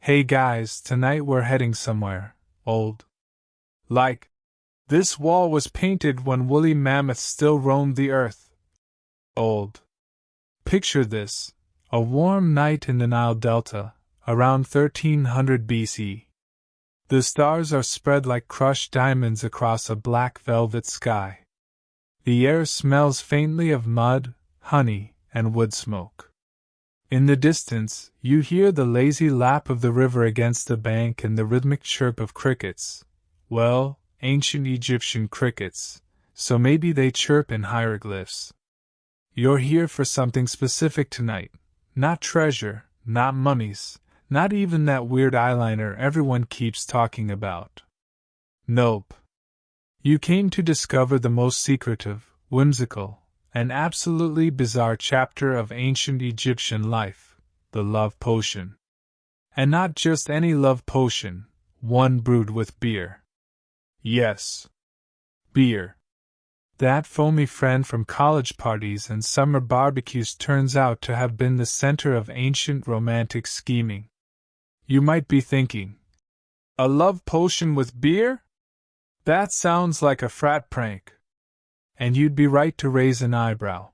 Hey guys, tonight we're heading somewhere old. Like, this wall was painted when woolly mammoths still roamed the earth. Old. Picture this, a warm night in the Nile Delta, around 1300 BC. The stars are spread like crushed diamonds across a black velvet sky. The air smells faintly of mud, honey, and wood smoke. In the distance, you hear the lazy lap of the river against the bank and the rhythmic chirp of crickets. Well, ancient Egyptian crickets, so maybe they chirp in hieroglyphs. You're here for something specific tonight. Not treasure, not mummies, not even that weird eyeliner everyone keeps talking about. Nope. You came to discover the most secretive, whimsical, and absolutely bizarre chapter of ancient Egyptian life, the love potion. And not just any love potion, one brewed with beer. Yes. Beer. That foamy friend from college parties and summer barbecues turns out to have been the center of ancient romantic scheming. You might be thinking, a love potion with beer? That sounds like a frat prank. And you'd be right to raise an eyebrow.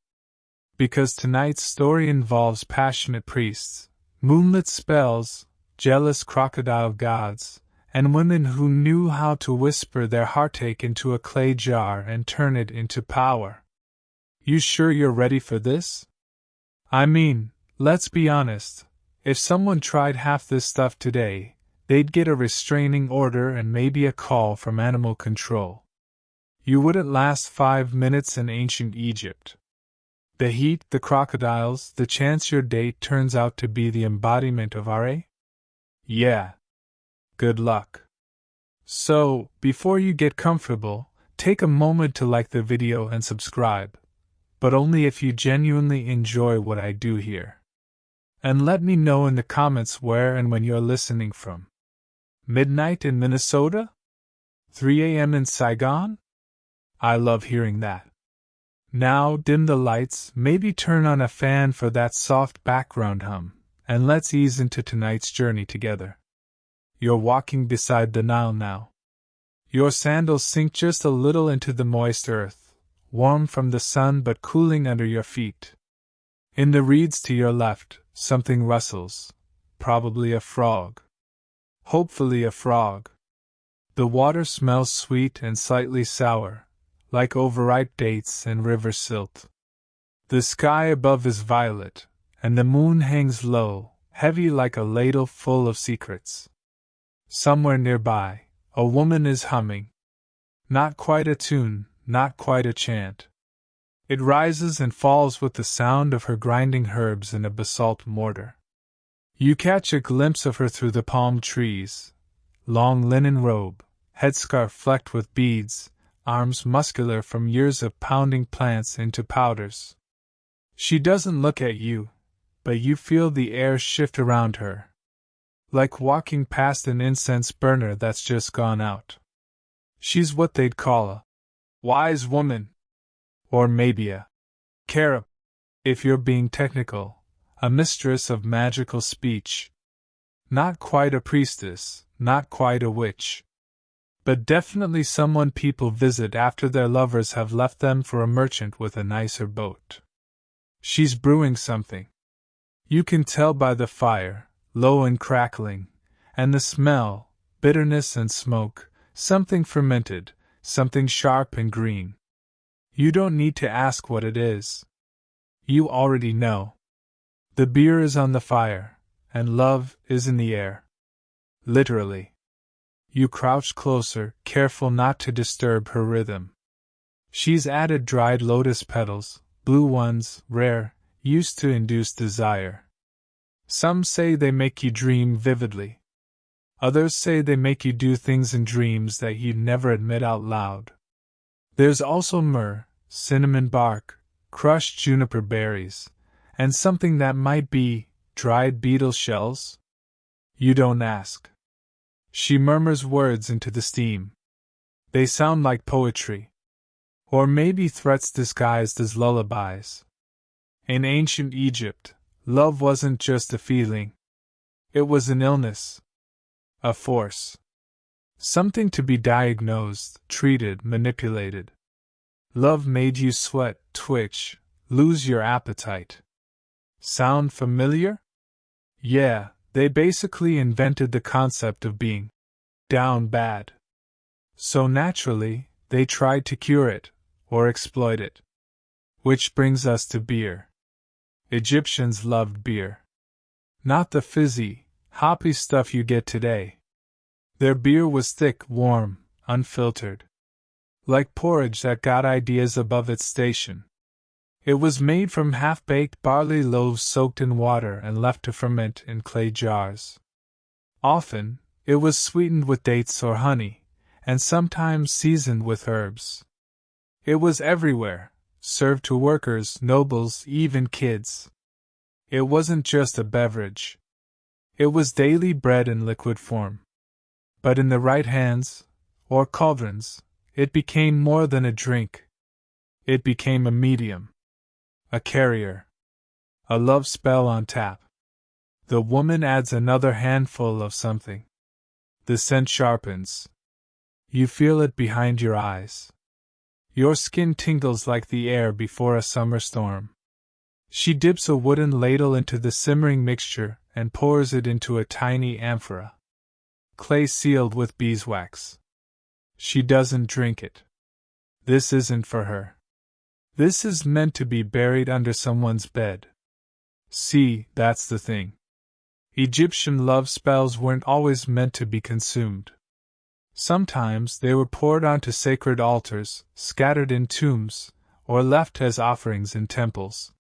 Because tonight's story involves passionate priests, moonlit spells, jealous crocodile gods, and women who knew how to whisper their heartache into a clay jar and turn it into power. You sure you're ready for this? I mean, let's be honest, if someone tried half this stuff today, they'd get a restraining order and maybe a call from animal control. You wouldn't last 5 minutes in ancient Egypt. The heat, the crocodiles, the chance your date turns out to be the embodiment of RA? Yeah. Good luck. So, before you get comfortable, take a moment to like the video and subscribe, but only if you genuinely enjoy what I do here. And let me know in the comments where and when you're listening from. Midnight in Minnesota? 3 a.m. in Saigon? I love hearing that. Now dim the lights, maybe turn on a fan for that soft background hum, and let's ease into tonight's journey together. You're walking beside the Nile now. Your sandals sink just a little into the moist earth, warm from the sun but cooling under your feet. In the reeds to your left, something rustles, probably a frog. Hopefully a frog. The water smells sweet and slightly sour, like overripe dates and river silt. The sky above is violet, and the moon hangs low, heavy like a ladle full of secrets. Somewhere nearby, a woman is humming. Not quite a tune, not quite a chant. It rises and falls with the sound of her grinding herbs in a basalt mortar. You catch a glimpse of her through the palm trees. Long linen robe, headscarf flecked with beads, arms muscular from years of pounding plants into powders. She doesn't look at you, but you feel the air shift around her. Like walking past an incense burner that's just gone out. She's what they'd call a wise woman. Or maybe a cherub, if you're being technical, a mistress of magical speech. Not quite a priestess, not quite a witch. But definitely someone people visit after their lovers have left them for a merchant with a nicer boat. She's brewing something. You can tell by the fire, low and crackling, and the smell, bitterness and smoke, something fermented, something sharp and green. You don't need to ask what it is. You already know. The beer is on the fire, and love is in the air. Literally. You crouch closer, careful not to disturb her rhythm. She's added dried lotus petals, blue ones, rare, used to induce desire. Some say they make you dream vividly. Others say they make you do things in dreams that you'd never admit out loud. There's also myrrh, cinnamon bark, crushed juniper berries, and something that might be dried beetle shells? You don't ask. She murmurs words into the steam. They sound like poetry. Or maybe threats disguised as lullabies. In ancient Egypt, love wasn't just a feeling. It was an illness, A force. Something to be diagnosed, treated, manipulated. Love made you sweat, twitch, lose your appetite. Sound familiar? Yeah, they basically invented the concept of being down bad. So naturally, they tried to cure it, or exploit it. Which brings us to beer. Egyptians loved beer. Not the fizzy, hoppy stuff you get today. Their beer was thick, warm, unfiltered. Like porridge that got ideas above its station. It was made from half-baked barley loaves soaked in water and left to ferment in clay jars. Often, it was sweetened with dates or honey, and sometimes seasoned with herbs. It was everywhere, served to workers, nobles, even kids. It wasn't just a beverage. It was daily bread in liquid form. But in the right hands, or cauldrons, it became more than a drink. It became a medium. A carrier. A love spell on tap. The woman adds another handful of something. The scent sharpens. You feel it behind your eyes. Your skin tingles like the air before a summer storm. She dips a wooden ladle into the simmering mixture and pours it into a tiny amphora. Clay sealed with beeswax. She doesn't drink it. This isn't for her. This is meant to be buried under someone's bed. See, that's the thing. Egyptian love spells weren't always meant to be consumed. Sometimes they were poured onto sacred altars, scattered in tombs, or left as offerings in temples.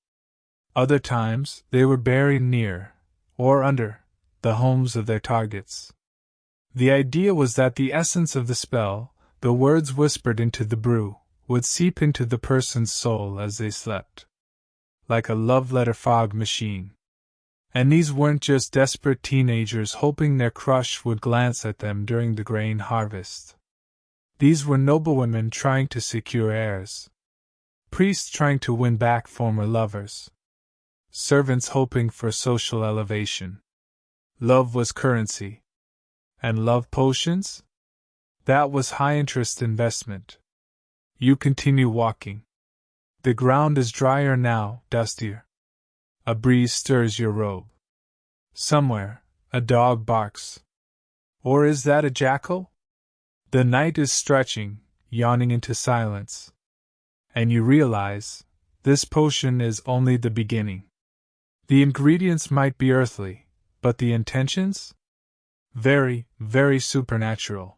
Other times they were buried near, or under, the homes of their targets. The idea was that the essence of the spell, the words whispered into the brew, would seep into the person's soul as they slept. Like a love letter fog machine. And these weren't just desperate teenagers hoping their crush would glance at them during the grain harvest. These were noblewomen trying to secure heirs. Priests trying to win back former lovers. Servants hoping for social elevation. Love was currency. And love potions? That was high-interest investment. You continue walking. The ground is drier now, dustier. A breeze stirs your robe. Somewhere, a dog barks. Or is that a jackal? The night is stretching, yawning into silence. And you realize, this potion is only the beginning. The ingredients might be earthly, but the intentions? Very, very supernatural.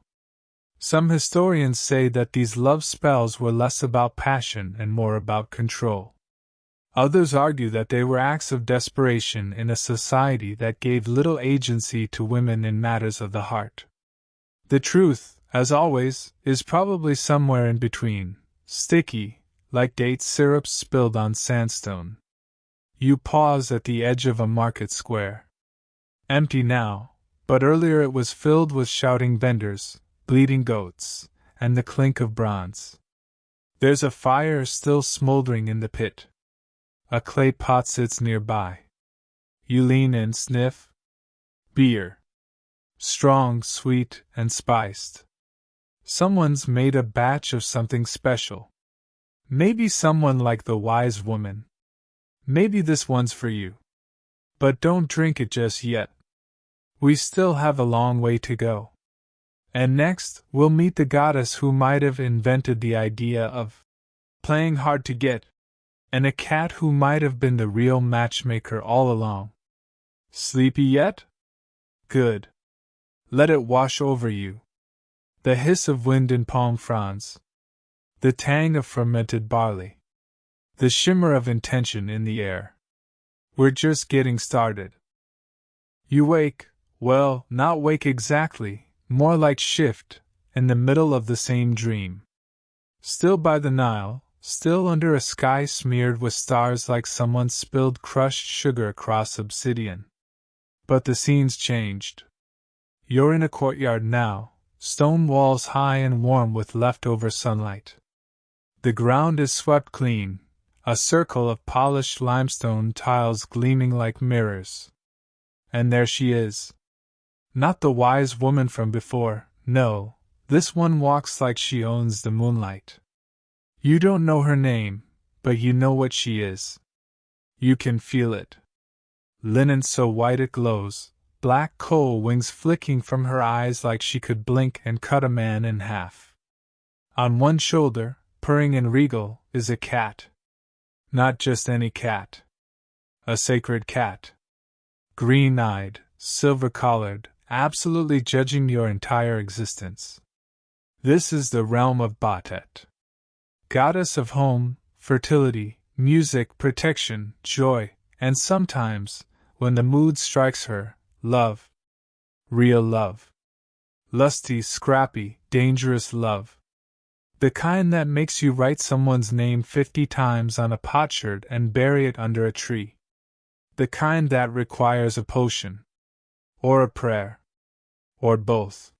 Some historians say that these love spells were less about passion and more about control. Others argue that they were acts of desperation in a society that gave little agency to women in matters of the heart. The truth, as always, is probably somewhere in between, sticky, like date syrup spilled on sandstone. You pause at the edge of a market square. Empty now, but earlier it was filled with shouting vendors, bleating goats, and the clink of bronze. There's a fire still smoldering in the pit. A clay pot sits nearby. You lean and sniff. Beer. Strong, sweet, and spiced. Someone's made a batch of something special. Maybe someone like the wise woman. Maybe this one's for you. But don't drink it just yet. We still have a long way to go. And next, we'll meet the goddess who might have invented the idea of playing hard to get, and a cat who might have been the real matchmaker all along. Sleepy yet? Good. Let it wash over you. The hiss of wind in palm fronds. The tang of fermented barley. The shimmer of intention in the air. We're just getting started. You wake, well, not wake exactly, more like shift, in the middle of the same dream. Still by the Nile, still under a sky smeared with stars like someone spilled crushed sugar across obsidian. But the scene's changed. You're in a courtyard now, stone walls high and warm with leftover sunlight. The ground is swept clean, a circle of polished limestone tiles gleaming like mirrors. And there she is. Not the wise woman from before, no, this one walks like she owns the moonlight. You don't know her name, but you know what she is. You can feel it. Linen so white it glows, black coal wings flicking from her eyes like she could blink and cut a man in half. On one shoulder, purring and regal, is a cat. Not just any cat. A sacred cat. Green-eyed, silver-collared, absolutely judging your entire existence. This is the realm of Batet. Goddess of home, fertility, music, protection, joy, and sometimes, when the mood strikes her, love. Real love. Lusty, scrappy, dangerous love. The kind that makes you write someone's name 50 times on a potsherd and bury it under a tree. The kind that requires a potion. Or a prayer. Or both.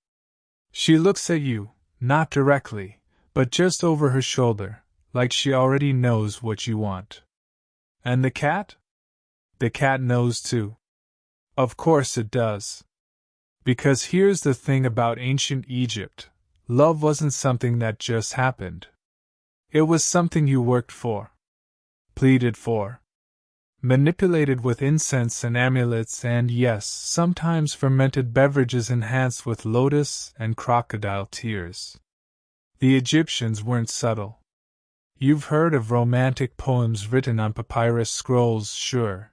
She looks at you, not directly, but just over her shoulder, like she already knows what you want. And the cat? The cat knows too. Of course it does. Because here's the thing about ancient Egypt, love wasn't something that just happened. It was something you worked for. Pleaded for. Manipulated with incense and amulets and, yes, sometimes fermented beverages enhanced with lotus and crocodile tears. The Egyptians weren't subtle. You've heard of romantic poems written on papyrus scrolls, sure.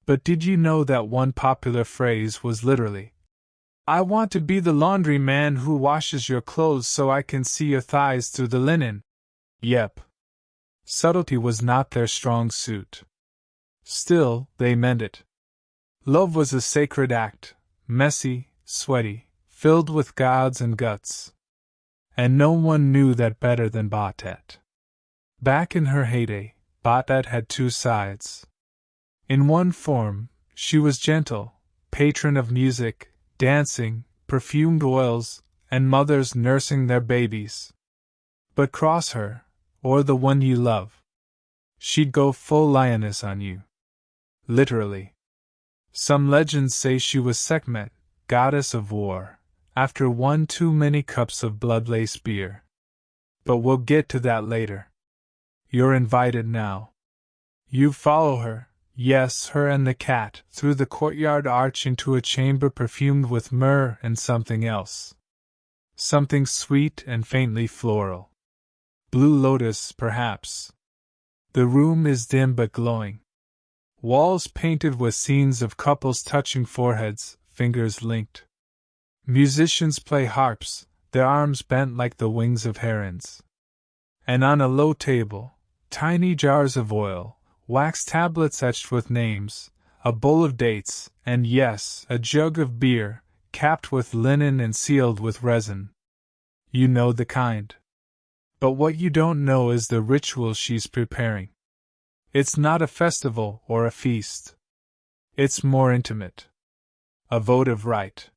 But did you know that one popular phrase was literally, "I want to be the laundry man who washes your clothes so I can see your thighs through the linen"? Yep. Subtlety was not their strong suit. Still, they meant it. Love was a sacred act, messy, sweaty, filled with gods and guts. And no one knew that better than Batet. Back in her heyday, Batet had two sides. In one form, she was gentle, patron of music, dancing, perfumed oils, and mothers nursing their babies. But cross her, or the one you love. She'd go full lioness on you. Literally. Some legends say she was Sekhmet, goddess of war, after one too many cups of blood-laced beer. But we'll get to that later. You're invited now. You follow her, yes, her and the cat, through the courtyard arch into a chamber perfumed with myrrh and something else. Something sweet and faintly floral. Blue lotus, perhaps. The room is dim but glowing. Walls painted with scenes of couples touching foreheads, fingers linked. Musicians play harps, their arms bent like the wings of herons. And on a low table, tiny jars of oil, wax tablets etched with names, a bowl of dates, and yes, a jug of beer, capped with linen and sealed with resin. You know the kind. But what you don't know is the ritual she's preparing. It's not a festival or a feast. It's more intimate. A votive rite.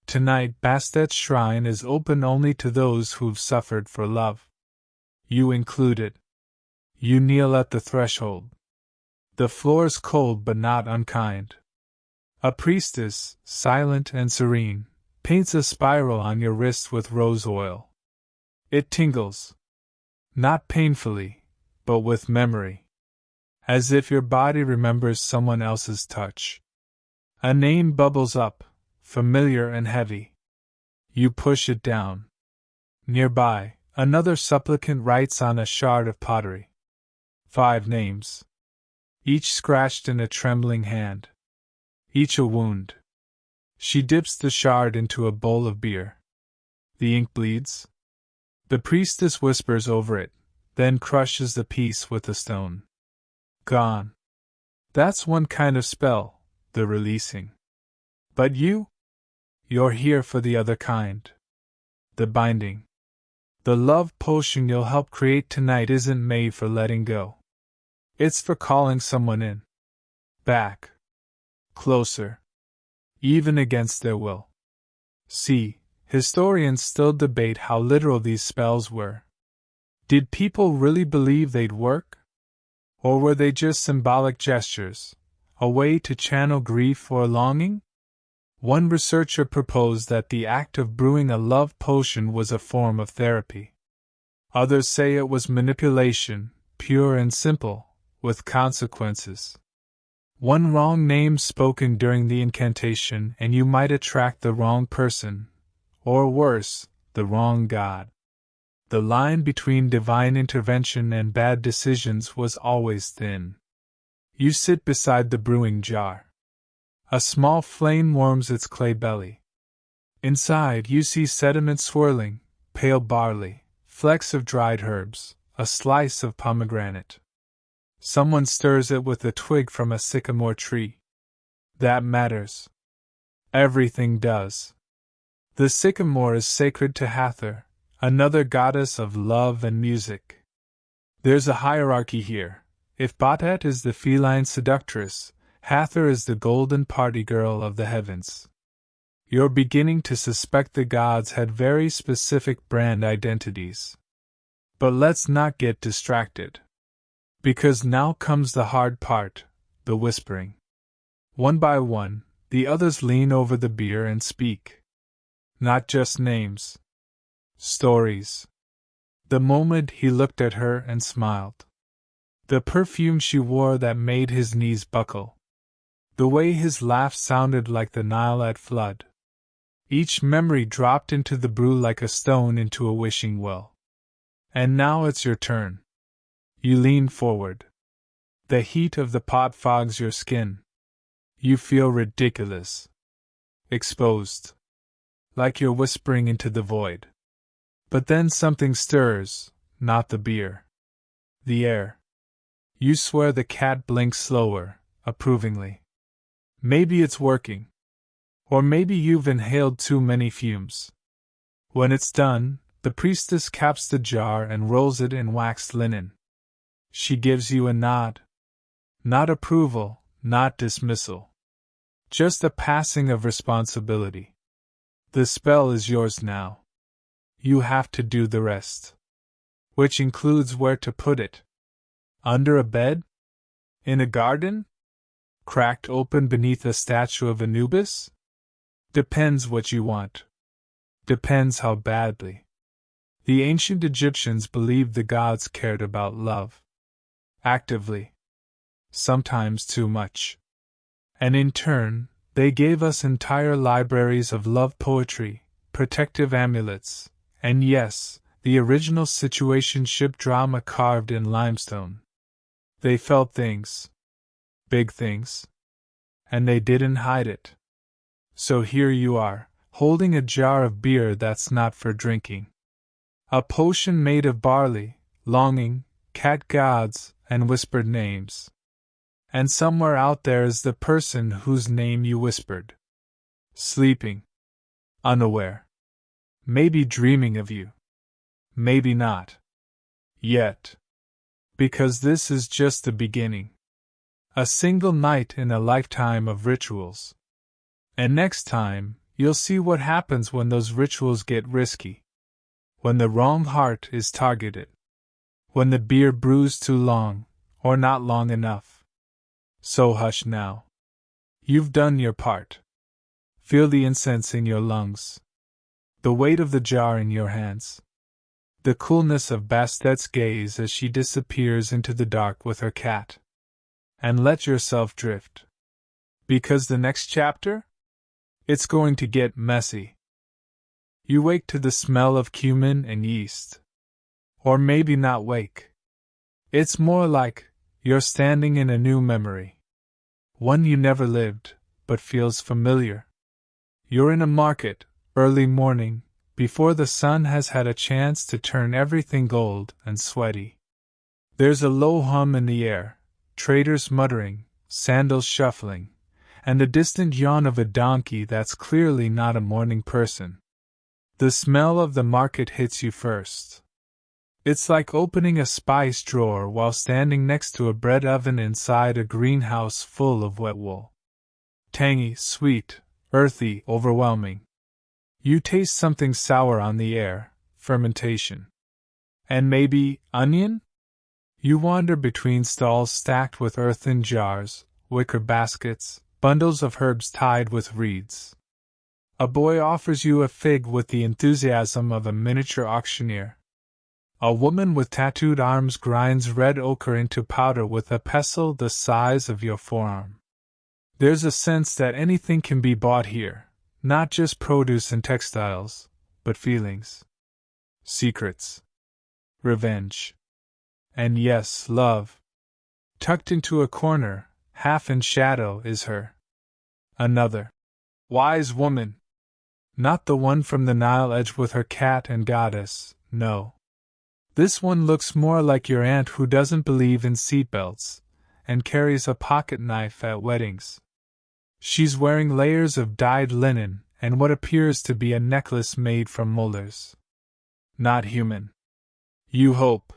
Tonight, Bastet's shrine is open only to those who've suffered for love. You included. You kneel at the threshold. The floor's cold but not unkind. A priestess, silent and serene, paints a spiral on your wrist with rose oil. It tingles. Not painfully, but with memory. As if your body remembers someone else's touch. A name bubbles up, familiar and heavy. You push it down. Nearby, another supplicant writes on a shard of pottery. 5 names. Each scratched in a trembling hand. Each a wound. She dips the shard into a bowl of beer. The ink bleeds. The priestess whispers over it, then crushes the piece with a stone. Gone. That's one kind of spell, the releasing. But you? You're here for the other kind. The binding. The love potion you'll help create tonight isn't made for letting go. It's for calling someone in. Back. Closer. Even against their will. See, historians still debate how literal these spells were. Did people really believe they'd work? Or were they just symbolic gestures, a way to channel grief or longing? One researcher proposed that the act of brewing a love potion was a form of therapy. Others say it was manipulation, pure and simple, with consequences. One wrong name spoken during the incantation and you might attract the wrong person, or worse, the wrong god. The line between divine intervention and bad decisions was always thin. You sit beside the brewing jar. A small flame warms its clay belly. Inside you see sediment swirling, pale barley, flecks of dried herbs, a slice of pomegranate. Someone stirs it with a twig from a sycamore tree. That matters. Everything does. The sycamore is sacred to Hathor, another goddess of love and music. There's a hierarchy here. If Batet is the feline seductress, Hathor is the golden party girl of the heavens. You're beginning to suspect the gods had very specific brand identities. But let's not get distracted. Because now comes the hard part, the whispering. One by one, the others lean over the beer and speak. Not just names. Stories. The moment he looked at her and smiled. The perfume she wore that made his knees buckle. The way his laugh sounded like the Nile at flood. Each memory dropped into the brew like a stone into a wishing well. And now it's your turn. You lean forward. The heat of the pot fogs your skin. You feel ridiculous. Exposed. Like you're whispering into the void. But then something stirs, not the beer. The air. You swear the cat blinks slower, approvingly. Maybe it's working. Or maybe you've inhaled too many fumes. When it's done, the priestess caps the jar and rolls it in waxed linen. She gives you a nod. Not approval, not dismissal. Just a passing of responsibility. The spell is yours now. You have to do the rest. Which includes where to put it. Under a bed? In a garden? Cracked open beneath a statue of Anubis? Depends what you want. Depends how badly. The ancient Egyptians believed the gods cared about love. Actively. Sometimes too much. And in turn, they gave us entire libraries of love poetry, protective amulets, and yes, the original situationship drama carved in limestone. They felt things. Big things. And they didn't hide it. So here you are, holding a jar of beer that's not for drinking. A potion made of barley, longing, cat gods, and whispered names. And somewhere out there is the person whose name you whispered. Sleeping. Unaware. Maybe dreaming of you. Maybe not. Yet. Because this is just the beginning. A single night in a lifetime of rituals. And next time, you'll see what happens when those rituals get risky. When the wrong heart is targeted. When the beer brews too long, or not long enough. So hush now. You've done your part. Feel the incense in your lungs. The weight of the jar in your hands. The coolness of Bastet's gaze as she disappears into the dark with her cat. And let yourself drift. Because the next chapter? It's going to get messy. You wake to the smell of cumin and yeast. Or maybe not wake. It's more like you're standing in a new memory. One you never lived, but feels familiar. You're in a market, early morning, before the sun has had a chance to turn everything gold and sweaty. There's a low hum in the air, traders muttering, sandals shuffling, and the distant yawn of a donkey that's clearly not a morning person. The smell of the market hits you first. It's like opening a spice drawer while standing next to a bread oven inside a greenhouse full of wet wool. Tangy, sweet, earthy, overwhelming. You taste something sour on the air, fermentation. And maybe onion? You wander between stalls stacked with earthen jars, wicker baskets, bundles of herbs tied with reeds. A boy offers you a fig with the enthusiasm of a miniature auctioneer. A woman with tattooed arms grinds red ochre into powder with a pestle the size of your forearm. There's a sense that anything can be bought here, not just produce and textiles, but feelings, secrets, revenge, and yes, love. Tucked into a corner, half in shadow, is her. Another wise woman. Not the one from the Nile edge with her cat and goddess, no. This one looks more like your aunt who doesn't believe in seatbelts, and carries a pocket knife at weddings. She's wearing layers of dyed linen and what appears to be a necklace made from molars. Not human. You hope.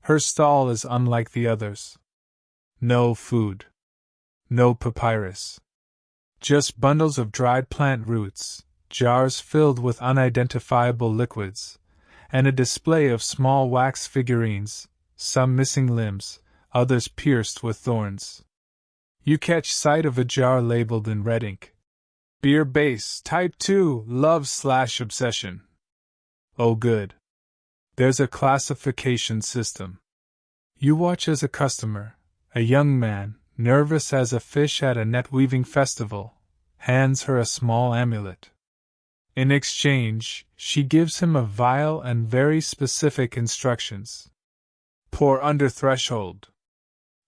Her stall is unlike the others. No food. No papyrus. Just bundles of dried plant roots, jars filled with unidentifiable liquids, and a display of small wax figurines, some missing limbs, others pierced with thorns. You catch sight of a jar labeled in red ink. Beer base, type 2, love/obsession. Oh good. There's a classification system. You watch as a customer, a young man, nervous as a fish at a net-weaving festival, hands her a small amulet. In exchange, she gives him a vial and very specific instructions. Pour under threshold.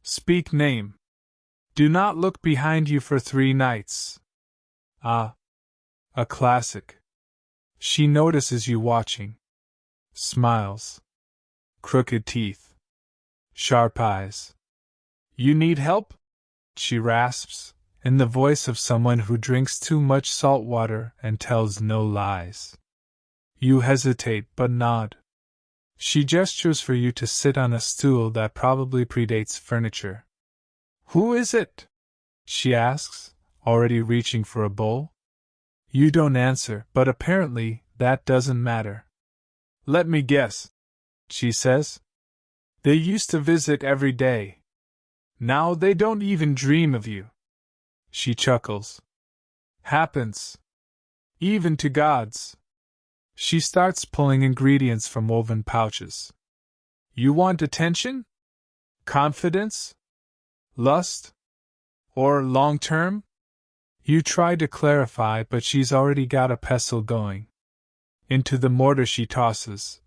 Speak name. Do not look behind you for 3 nights. Ah. A classic. She notices you watching. Smiles. Crooked teeth. Sharp eyes. You need help? She rasps, in the voice of someone who drinks too much salt water and tells no lies. You hesitate but nod. She gestures for you to sit on a stool that probably predates furniture. Who is it? She asks, already reaching for a bowl. You don't answer, but apparently that doesn't matter. Let me guess, she says. They used to visit every day. Now they don't even dream of you. She chuckles. Happens. Even to gods. She starts pulling ingredients from woven pouches. You want attention? Confidence? Lust? Or long-term? You try to clarify, but she's already got a pestle going. Into the mortar she tosses.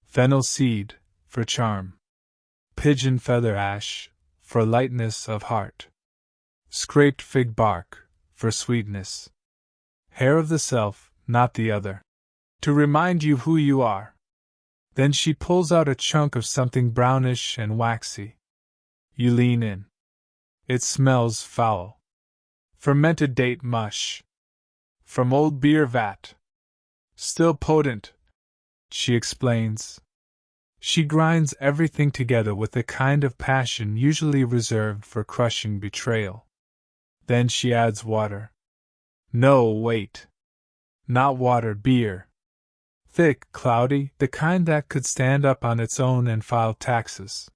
Fennel seed, for charm. Pigeon feather ash, for lightness of heart. Scraped fig bark, for sweetness. Hair of the self, not the other. To remind you who you are. Then she pulls out a chunk of something brownish and waxy. You lean in. It smells foul. Fermented date mush. From old beer vat. Still potent, she explains. She grinds everything together with the kind of passion usually reserved for crushing betrayal. Then she adds water. No, wait. Not water, beer. Thick, cloudy, the kind that could stand up on its own and file taxes.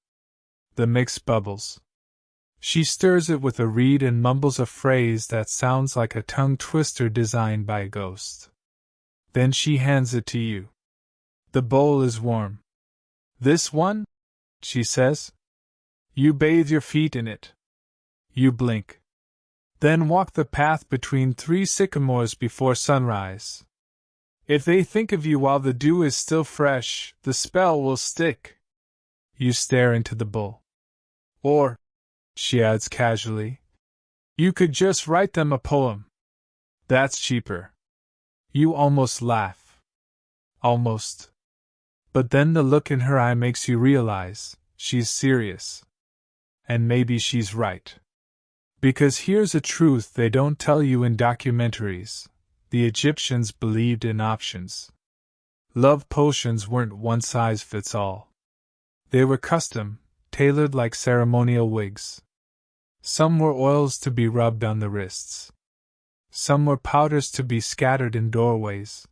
The mix bubbles. She stirs it with a reed and mumbles a phrase that sounds like a tongue twister designed by a ghost. Then she hands it to you. The bowl is warm. This one? She says. You bathe your feet in it. You blink. Then walk the path between 3 sycamores before sunrise. If they think of you while the dew is still fresh, the spell will stick. You stare into the bowl. Or, she adds casually, you could just write them a poem. That's cheaper. You almost laugh. Almost. But then the look in her eye makes you realize she's serious. And maybe she's right. Because here's a truth they don't tell you in documentaries. The Egyptians believed in options. Love potions weren't one size fits all. They were custom, tailored like ceremonial wigs. Some were oils to be rubbed on the wrists. Some were powders to be scattered in doorways.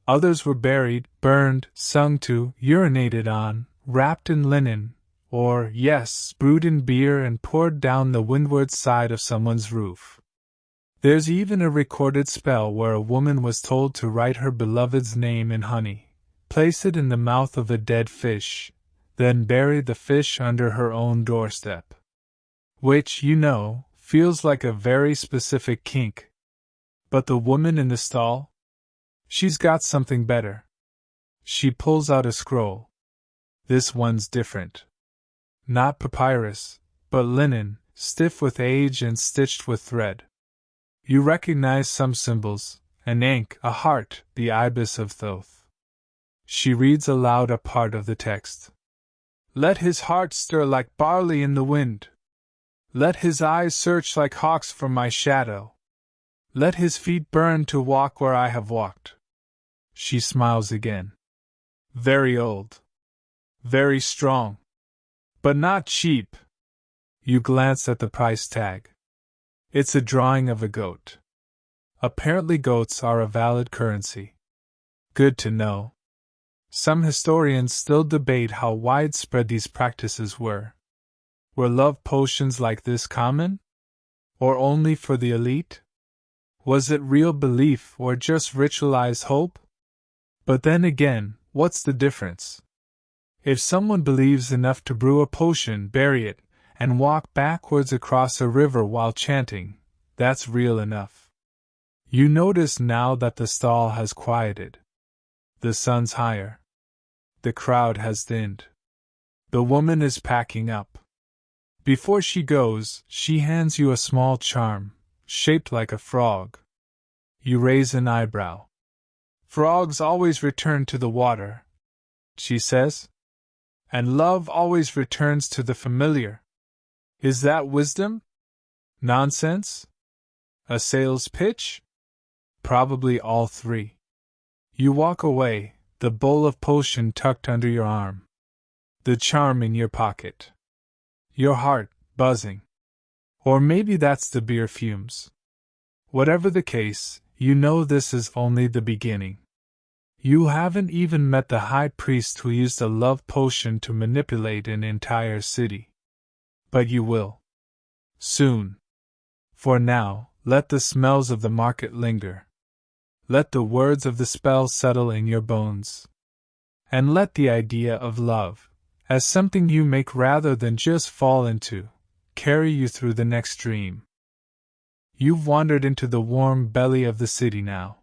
Others were buried, burned, sung to, urinated on, wrapped in linen, or, yes, brewed in beer and poured down the windward side of someone's roof. There's even a recorded spell where a woman was told to write her beloved's name in honey, place it in the mouth of a dead fish, then bury the fish under her own doorstep. Which, feels like a very specific kink. But the woman in the stall? She's got something better. She pulls out a scroll. This one's different. Not papyrus, but linen, stiff with age and stitched with thread. You recognize some symbols: an ankh, a heart, the ibis of Thoth. She reads aloud a part of the text. Let his heart stir like barley in the wind. Let his eyes search like hawks for my shadow. Let his feet burn to walk where I have walked. She smiles again. Very old. Very strong. But not cheap. You glance at the price tag. It's a drawing of a goat. Apparently goats are a valid currency. Good to know. Some historians still debate how widespread these practices were. Were love potions like this common? Or only for the elite? Was it real belief or just ritualized hope? But then again, what's the difference? If someone believes enough to brew a potion, bury it, and walk backwards across a river while chanting, that's real enough. You notice now that the stall has quieted. The sun's higher. The crowd has thinned. The woman is packing up. Before she goes, she hands you a small charm, shaped like a frog. You raise an eyebrow. Frogs always return to the water, she says. And love always returns to the familiar. Is that wisdom? Nonsense? A sales pitch? Probably all three. You walk away, the bowl of potion tucked under your arm. The charm in your pocket. Your heart buzzing. Or maybe that's the beer fumes. Whatever the case, you know this is only the beginning. You haven't even met the high priest who used a love potion to manipulate an entire city. But you will. Soon. For now, let the smells of the market linger. Let the words of the spell settle in your bones. And let the idea of love, as something you make rather than just fall into, carry you through the next dream. You've wandered into the warm belly of the city now.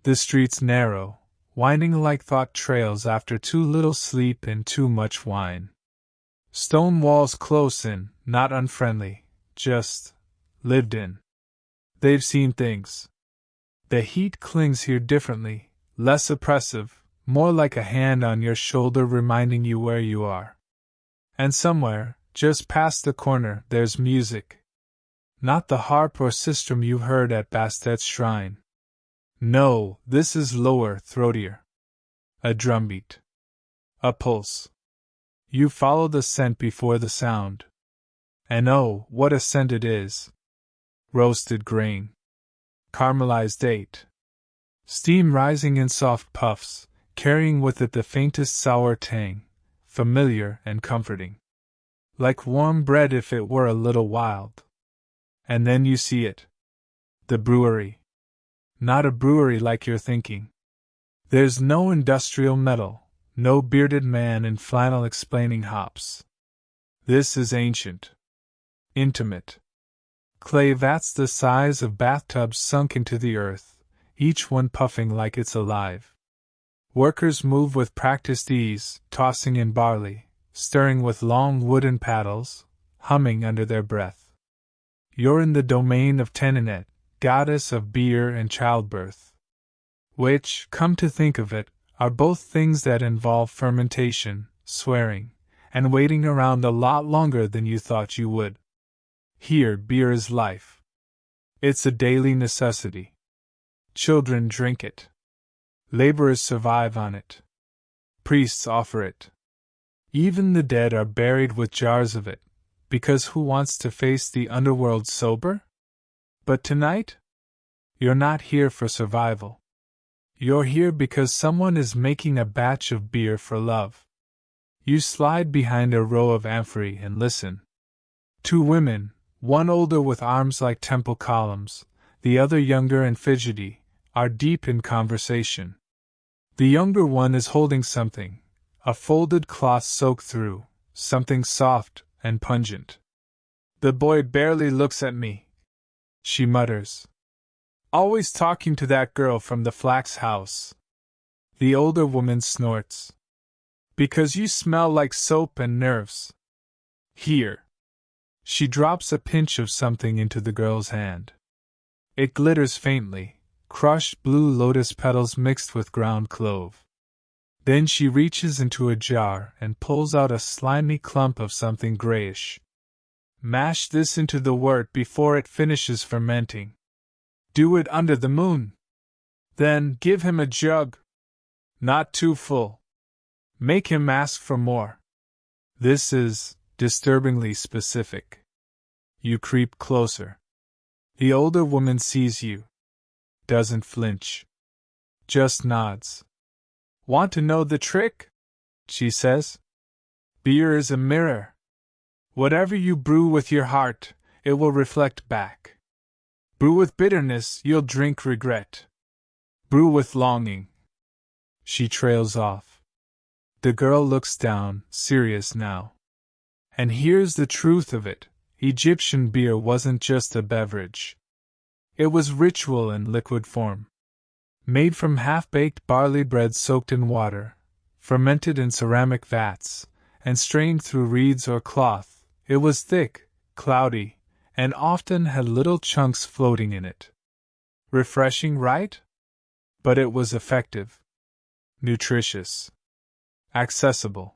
The streets narrow, winding like thought trails after too little sleep and too much wine. Stone walls close in, not unfriendly, just lived in. They've seen things. The heat clings here differently, less oppressive, more like a hand on your shoulder reminding you where you are. And somewhere, just past the corner, there's music. Not the harp or sistrum you heard at Bastet's shrine. No, this is lower, throatier. A drumbeat. A pulse. You follow the scent before the sound. And oh, what a scent it is! Roasted grain. Caramelized date. Steam rising in soft puffs, carrying with it the faintest sour tang, familiar and comforting. Like warm bread if it were a little wild. And then you see it. The brewery. Not a brewery like you're thinking. There's no industrial metal, no bearded man in flannel explaining hops. This is ancient. Intimate. Clay vats the size of bathtubs sunk into the earth, each one puffing like it's alive. Workers move with practiced ease, tossing in barley, stirring with long wooden paddles, humming under their breath. You're in the domain of Tenenet, goddess of beer and childbirth. Which, come to think of it, are both things that involve fermentation, swearing, and waiting around a lot longer than you thought you would. Here, beer is life. It's a daily necessity. Children drink it. Laborers survive on it. Priests offer it. Even the dead are buried with jars of it, because who wants to face the underworld sober? But tonight? You're not here for survival. You're here because someone is making a batch of beer for love. You slide behind a row of amphorae and listen. Two women, one older with arms like temple columns, the other younger and fidgety, are deep in conversation. The younger one is holding something, a folded cloth soaked through, something soft and pungent. The boy barely looks at me, she mutters. Always talking to that girl from the flax house. The older woman snorts. Because you smell like soap and nerves. Here. She drops a pinch of something into the girl's hand. It glitters faintly, crushed blue lotus petals mixed with ground clove. Then she reaches into a jar and pulls out a slimy clump of something grayish. Mash this into the wort before it finishes fermenting. Do it under the moon. Then give him a jug. Not too full. Make him ask for more. This is disturbingly specific. You creep closer. The older woman sees you. Doesn't flinch. Just nods. Want to know the trick? She says. Beer is a mirror. Whatever you brew with your heart, it will reflect back. Brew with bitterness, you'll drink regret. Brew with longing. She trails off. The girl looks down, serious now. And here's the truth of it. Egyptian beer wasn't just a beverage. It was ritual in liquid form. Made from half-baked barley bread soaked in water, fermented in ceramic vats, and strained through reeds or cloth, it was thick, cloudy, and often had little chunks floating in it. Refreshing, right? But it was effective. Nutritious. Accessible.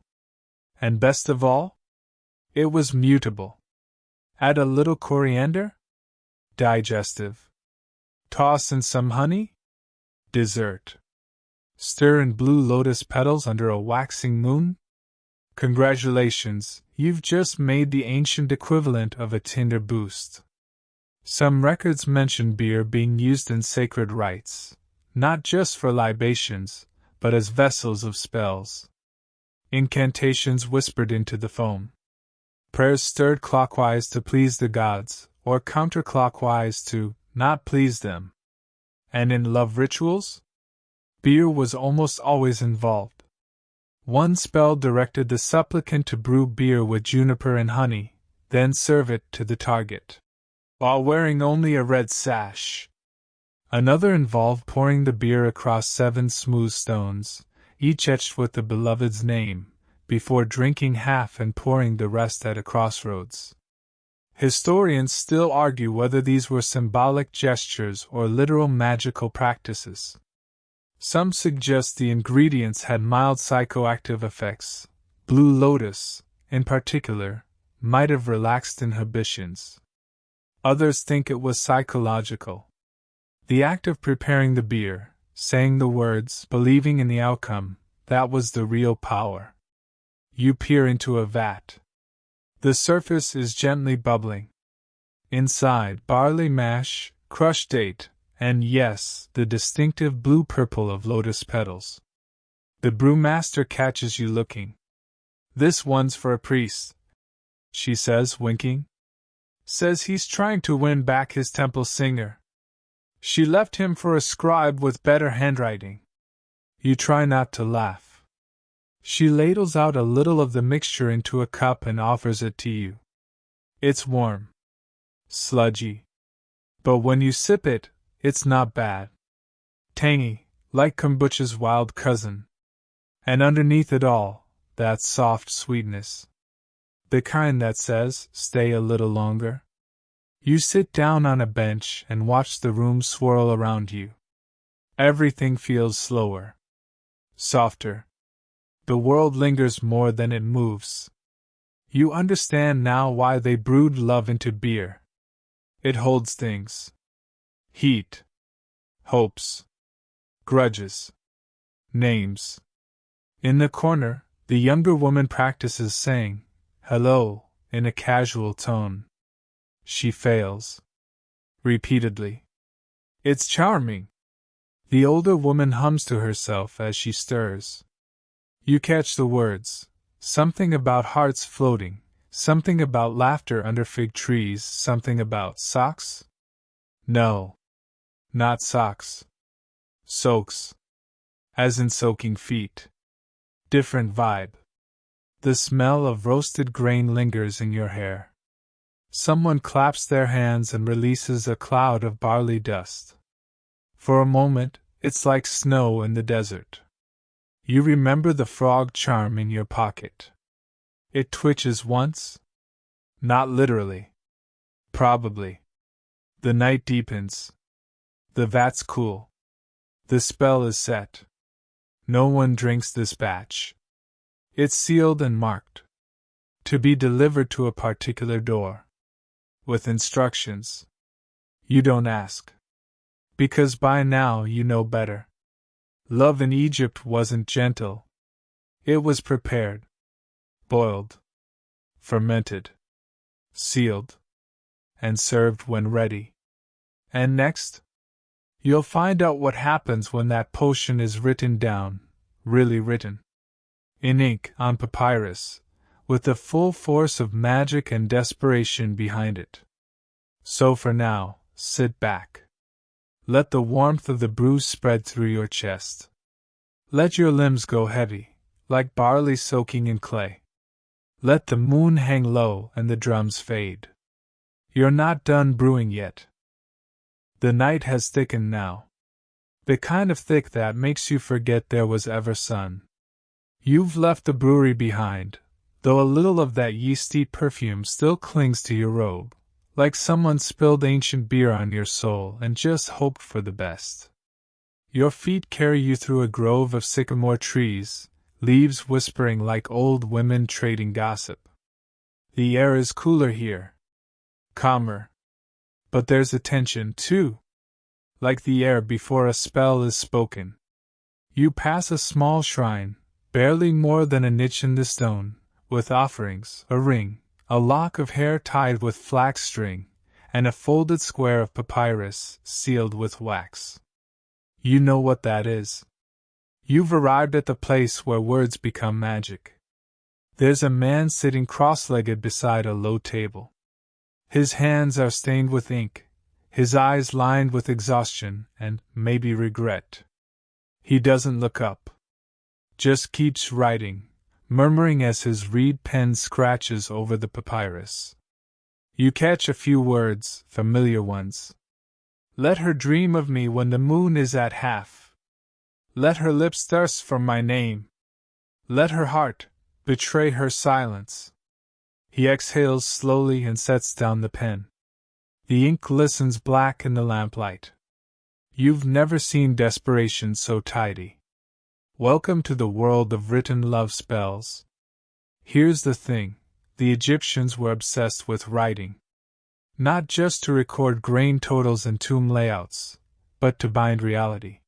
And best of all? It was mutable. Add a little coriander? Digestive. Toss in some honey? Dessert. Stir in blue lotus petals under a waxing moon? Congratulations, you've just made the ancient equivalent of a Tinder boost. Some records mention beer being used in sacred rites, not just for libations, but as vessels of spells. Incantations whispered into the foam. Prayers stirred clockwise to please the gods, or counterclockwise to not please them. And in love rituals? Beer was almost always involved. One spell directed the supplicant to brew beer with juniper and honey, then serve it to the target, while wearing only a red sash. Another involved pouring the beer across 7 smooth stones, each etched with the beloved's name, before drinking half and pouring the rest at a crossroads. Historians still argue whether these were symbolic gestures or literal magical practices. Some suggest the ingredients had mild psychoactive effects. Blue lotus, in particular, might have relaxed inhibitions. Others think it was psychological. The act of preparing the beer, saying the words, believing in the outcome, that was the real power. You peer into a vat. The surface is gently bubbling. Inside, barley mash, crushed date, and yes, the distinctive blue-purple of lotus petals. The brewmaster catches you looking. This one's for a priest, she says, winking. Says he's trying to win back his temple singer. She left him for a scribe with better handwriting. You try not to laugh. She ladles out a little of the mixture into a cup and offers it to you. It's warm. Sludgy. But when you sip it, it's not bad. Tangy, like kombucha's wild cousin. And underneath it all, that soft sweetness. The kind that says, stay a little longer. You sit down on a bench and watch the room swirl around you. Everything feels slower. Softer. The world lingers more than it moves. You understand now why they brewed love into beer. It holds things. Heat. Hopes. Grudges. Names. In the corner, the younger woman practices saying, hello, in a casual tone. She fails. Repeatedly. It's charming. The older woman hums to herself as she stirs. You catch the words. Something about hearts floating, something about laughter under fig trees, something about socks? No. Not socks. Soaks. As in soaking feet. Different vibe. The smell of roasted grain lingers in your hair. Someone claps their hands and releases a cloud of barley dust. For a moment, it's like snow in the desert. You remember the frog charm in your pocket. It twitches once? Not literally. Probably. The night deepens. The vat's cool. The spell is set. No one drinks this batch. It's sealed and marked. To be delivered to a particular door. With instructions. You don't ask. Because by now you know better. Love in Egypt wasn't gentle. It was prepared. Boiled. Fermented. Sealed. And served when ready. And next? You'll find out what happens when that potion is written down, really written. In ink, on papyrus, with the full force of magic and desperation behind it. So for now, sit back. Let the warmth of the brews spread through your chest. Let your limbs go heavy, like barley soaking in clay. Let the moon hang low and the drums fade. You're not done brewing yet. The night has thickened now. The kind of thick that makes you forget there was ever sun. You've left the brewery behind, though a little of that yeasty perfume still clings to your robe, like someone spilled ancient beer on your soul and just hoped for the best. Your feet carry you through a grove of sycamore trees, leaves whispering like old women trading gossip. The air is cooler here. Calmer. But there's a tension, too. Like the air before a spell is spoken. You pass a small shrine, barely more than a niche in the stone, with offerings, a ring, a lock of hair tied with flax string, and a folded square of papyrus, sealed with wax. You know what that is. You've arrived at the place where words become magic. There's a man sitting cross-legged beside a low table. His hands are stained with ink, his eyes lined with exhaustion and, maybe, regret. He doesn't look up. Just keeps writing, murmuring as his reed pen scratches over the papyrus. You catch a few words, familiar ones. Let her dream of me when the moon is at half. Let her lips thirst for my name. Let her heart betray her silence. He exhales slowly and sets down the pen. The ink glistens black in the lamplight. You've never seen desperation so tidy. Welcome to the world of written love spells. Here's the thing, the Egyptians were obsessed with writing. Not just to record grain totals and tomb layouts, but to bind reality.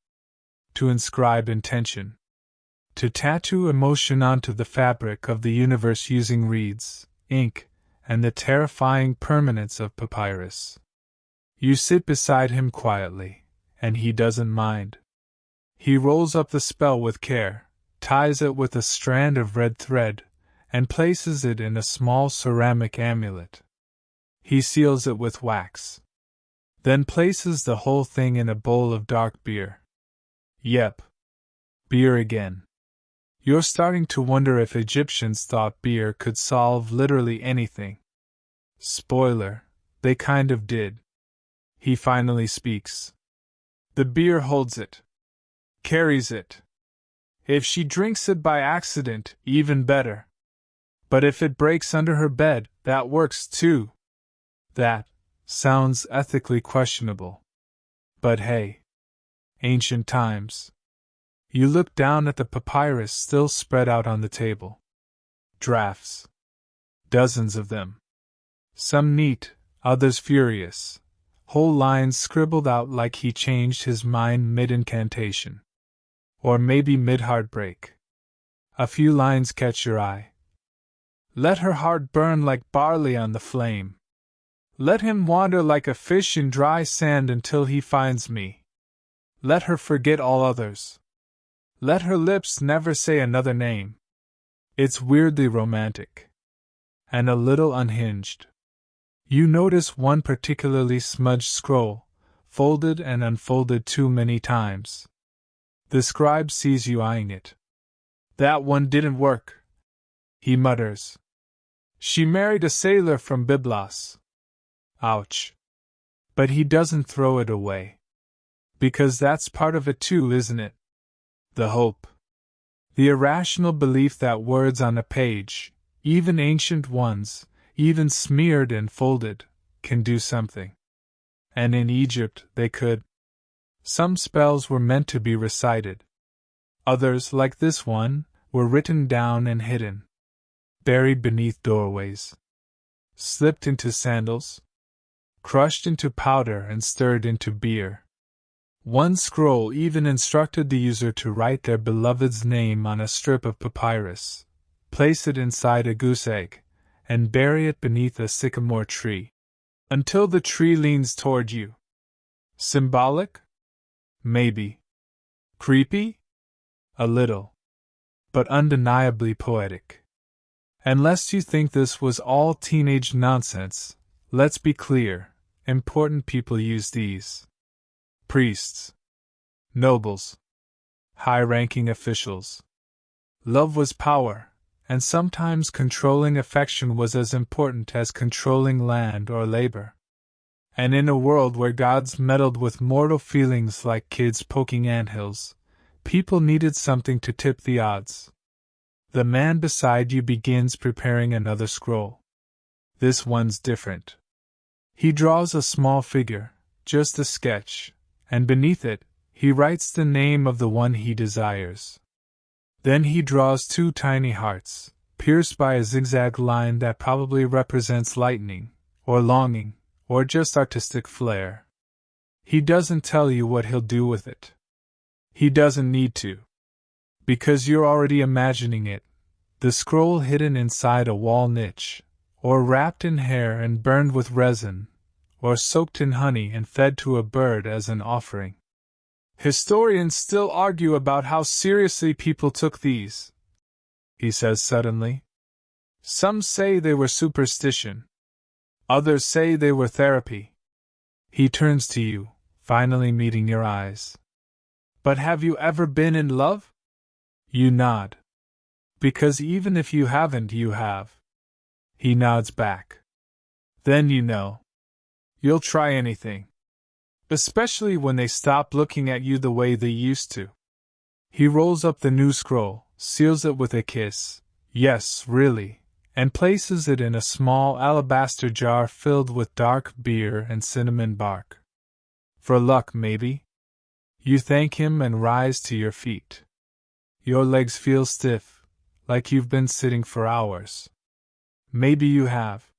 To inscribe intention. To tattoo emotion onto the fabric of the universe using reeds, ink, and the terrifying permanence of papyrus. You sit beside him quietly, and he doesn't mind. He rolls up the spell with care, ties it with a strand of red thread, and places it in a small ceramic amulet. He seals it with wax. Then places the whole thing in a bowl of dark beer. Yep. Beer again. You're starting to wonder if Egyptians thought beer could solve literally anything. Spoiler, they kind of did. He finally speaks. The beer holds it. Carries it. If she drinks it by accident, even better. But if it breaks under her bed, that works too. That sounds ethically questionable. But hey. Ancient times. You look down at the papyrus still spread out on the table. Drafts. Dozens of them. Some neat, others furious. Whole lines scribbled out like he changed his mind mid-incantation. Or maybe mid-heartbreak. A few lines catch your eye. Let her heart burn like barley on the flame. Let him wander like a fish in dry sand until he finds me. Let her forget all others. Let her lips never say another name. It's weirdly romantic. And a little unhinged. You notice one particularly smudged scroll, folded and unfolded too many times. The scribe sees you eyeing it. That one didn't work, he mutters. She married a sailor from Byblos. Ouch. But he doesn't throw it away. Because that's part of it too, isn't it? The hope. The irrational belief that words on a page, even ancient ones, even smeared and folded, can do something. And in Egypt they could. Some spells were meant to be recited. Others, like this one, were written down and hidden. Buried beneath doorways. Slipped into sandals. Crushed into powder and stirred into beer. One scroll even instructed the user to write their beloved's name on a strip of papyrus, place it inside a goose egg, and bury it beneath a sycamore tree. Until the tree leans toward you. Symbolic? Maybe. Creepy? A little. But undeniably poetic. And lest you think this was all teenage nonsense, let's be clear, important people use these. Priests. Nobles. High-ranking officials. Love was power, and sometimes controlling affection was as important as controlling land or labor. And in a world where gods meddled with mortal feelings like kids poking anthills, people needed something to tip the odds. The man beside you begins preparing another scroll. This one's different. He draws a small figure, just a sketch, and beneath it, he writes the name of the one he desires. Then he draws two tiny hearts, pierced by a zigzag line that probably represents lightning, or longing, or just artistic flair. He doesn't tell you what he'll do with it. He doesn't need to. Because you're already imagining it, the scroll hidden inside a wall niche, or wrapped in hair and burned with resin, or soaked in honey and fed to a bird as an offering. Historians still argue about how seriously people took these, he says suddenly. Some say they were superstition. Others say they were therapy. He turns to you, finally meeting your eyes. But have you ever been in love? You nod. Because even if you haven't, you have. He nods back. Then you know. You'll try anything. Especially when they stop looking at you the way they used to. He rolls up the new scroll, seals it with a kiss, yes, really, and places it in a small alabaster jar filled with dark beer and cinnamon bark. For luck, maybe? You thank him and rise to your feet. Your legs feel stiff, like you've been sitting for hours. Maybe you have.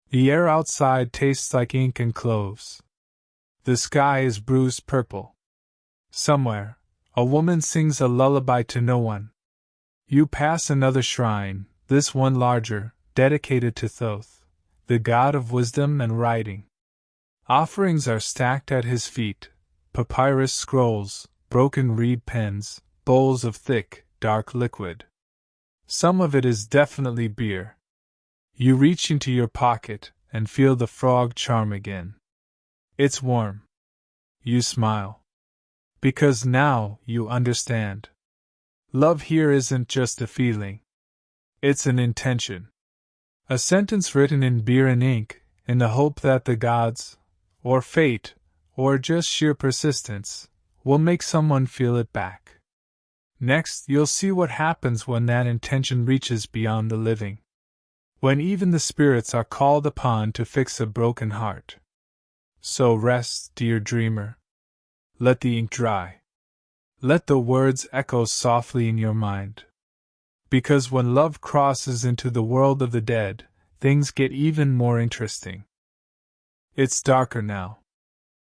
The air outside tastes like ink and cloves. The sky is bruised purple. Somewhere, a woman sings a lullaby to no one. You pass another shrine, this one larger, dedicated to Thoth, the god of wisdom and writing. Offerings are stacked at his feet, papyrus scrolls, broken reed pens, bowls of thick, dark liquid. Some of it is definitely beer. You reach into your pocket and feel the frog charm again. It's warm. You smile. Because now you understand. Love here isn't just a feeling. It's an intention. A sentence written in beer and ink, in the hope that the gods, or fate, or just sheer persistence, will make someone feel it back. Next, you'll see what happens when that intention reaches beyond the living. When even the spirits are called upon to fix a broken heart. So rest, dear dreamer. Let the ink dry. Let the words echo softly in your mind. Because when love crosses into the world of the dead, things get even more interesting. It's darker now.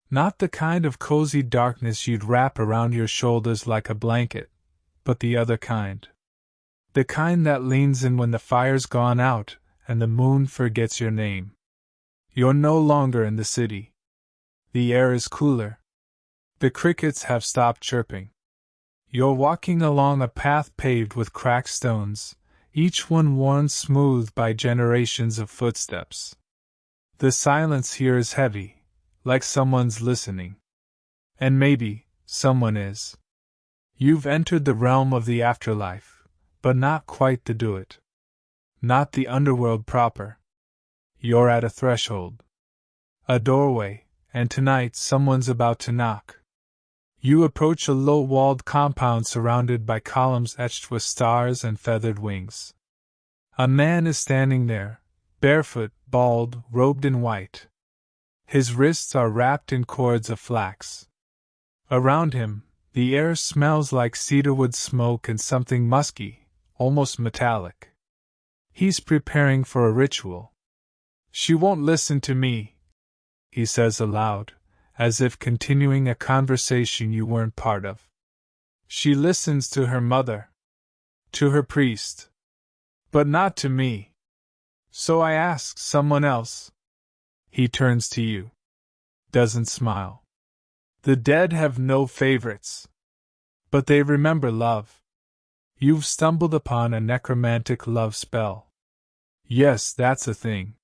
Not the kind of cozy darkness you'd wrap around your shoulders like a blanket, but the other kind. The kind that leans in when the fire's gone out and the moon forgets your name. You're no longer in the city. The air is cooler. The crickets have stopped chirping. You're walking along a path paved with cracked stones, each one worn smooth by generations of footsteps. The silence here is heavy, like someone's listening. And maybe someone is. You've entered the realm of the afterlife, but not quite to do it. Not the underworld proper. You're at a threshold. A doorway, and tonight someone's about to knock. You approach a low-walled compound surrounded by columns etched with stars and feathered wings. A man is standing there, barefoot, bald, robed in white. His wrists are wrapped in cords of flax. Around him, the air smells like cedarwood smoke and something musky, almost metallic. He's preparing for a ritual. She won't listen to me, he says aloud, as if continuing a conversation you weren't part of. She listens to her mother, to her priest, but not to me. So I ask someone else. He turns to you. Doesn't smile. The dead have no favorites. But they remember love. You've stumbled upon a necromantic love spell. Yes, that's a thing.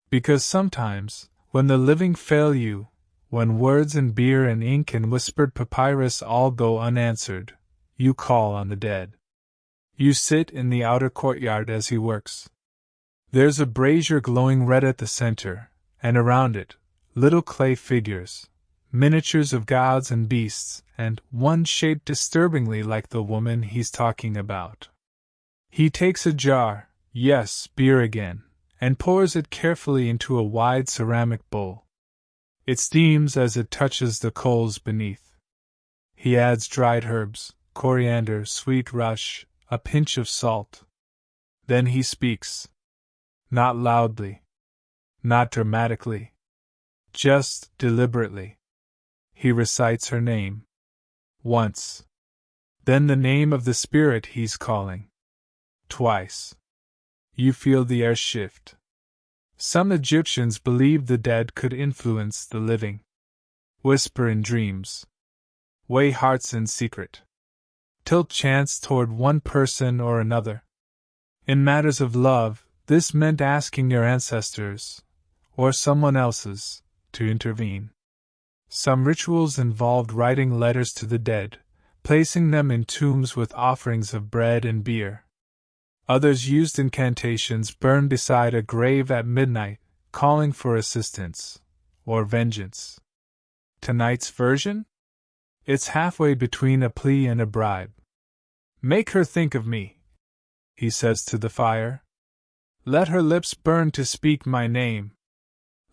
Because sometimes, when the living fail you, when words and beer and ink and whispered papyrus all go unanswered, you call on the dead. You sit in the outer courtyard as he works. There's a brazier glowing red at the center, and around it, little clay figures, miniatures of gods and beasts, and one shaped disturbingly like the woman he's talking about. He takes a jar, yes, beer again, and pours it carefully into a wide ceramic bowl. It steams as it touches the coals beneath. He adds dried herbs, coriander, sweet rush, a pinch of salt. Then he speaks. Not loudly. Not dramatically. Just deliberately. He recites her name. Once. Then the name of the spirit he's calling. Twice. You feel the air shift. Some Egyptians believed the dead could influence the living. Whisper in dreams. Weigh hearts in secret. Tilt chance toward one person or another. In matters of love, this meant asking your ancestors, or someone else's, to intervene. Some rituals involved writing letters to the dead, placing them in tombs with offerings of bread and beer. Others used incantations burned beside a grave at midnight, calling for assistance, or vengeance. Tonight's version? It's halfway between a plea and a bribe. Make her think of me, he says to the fire. Let her lips burn to speak my name.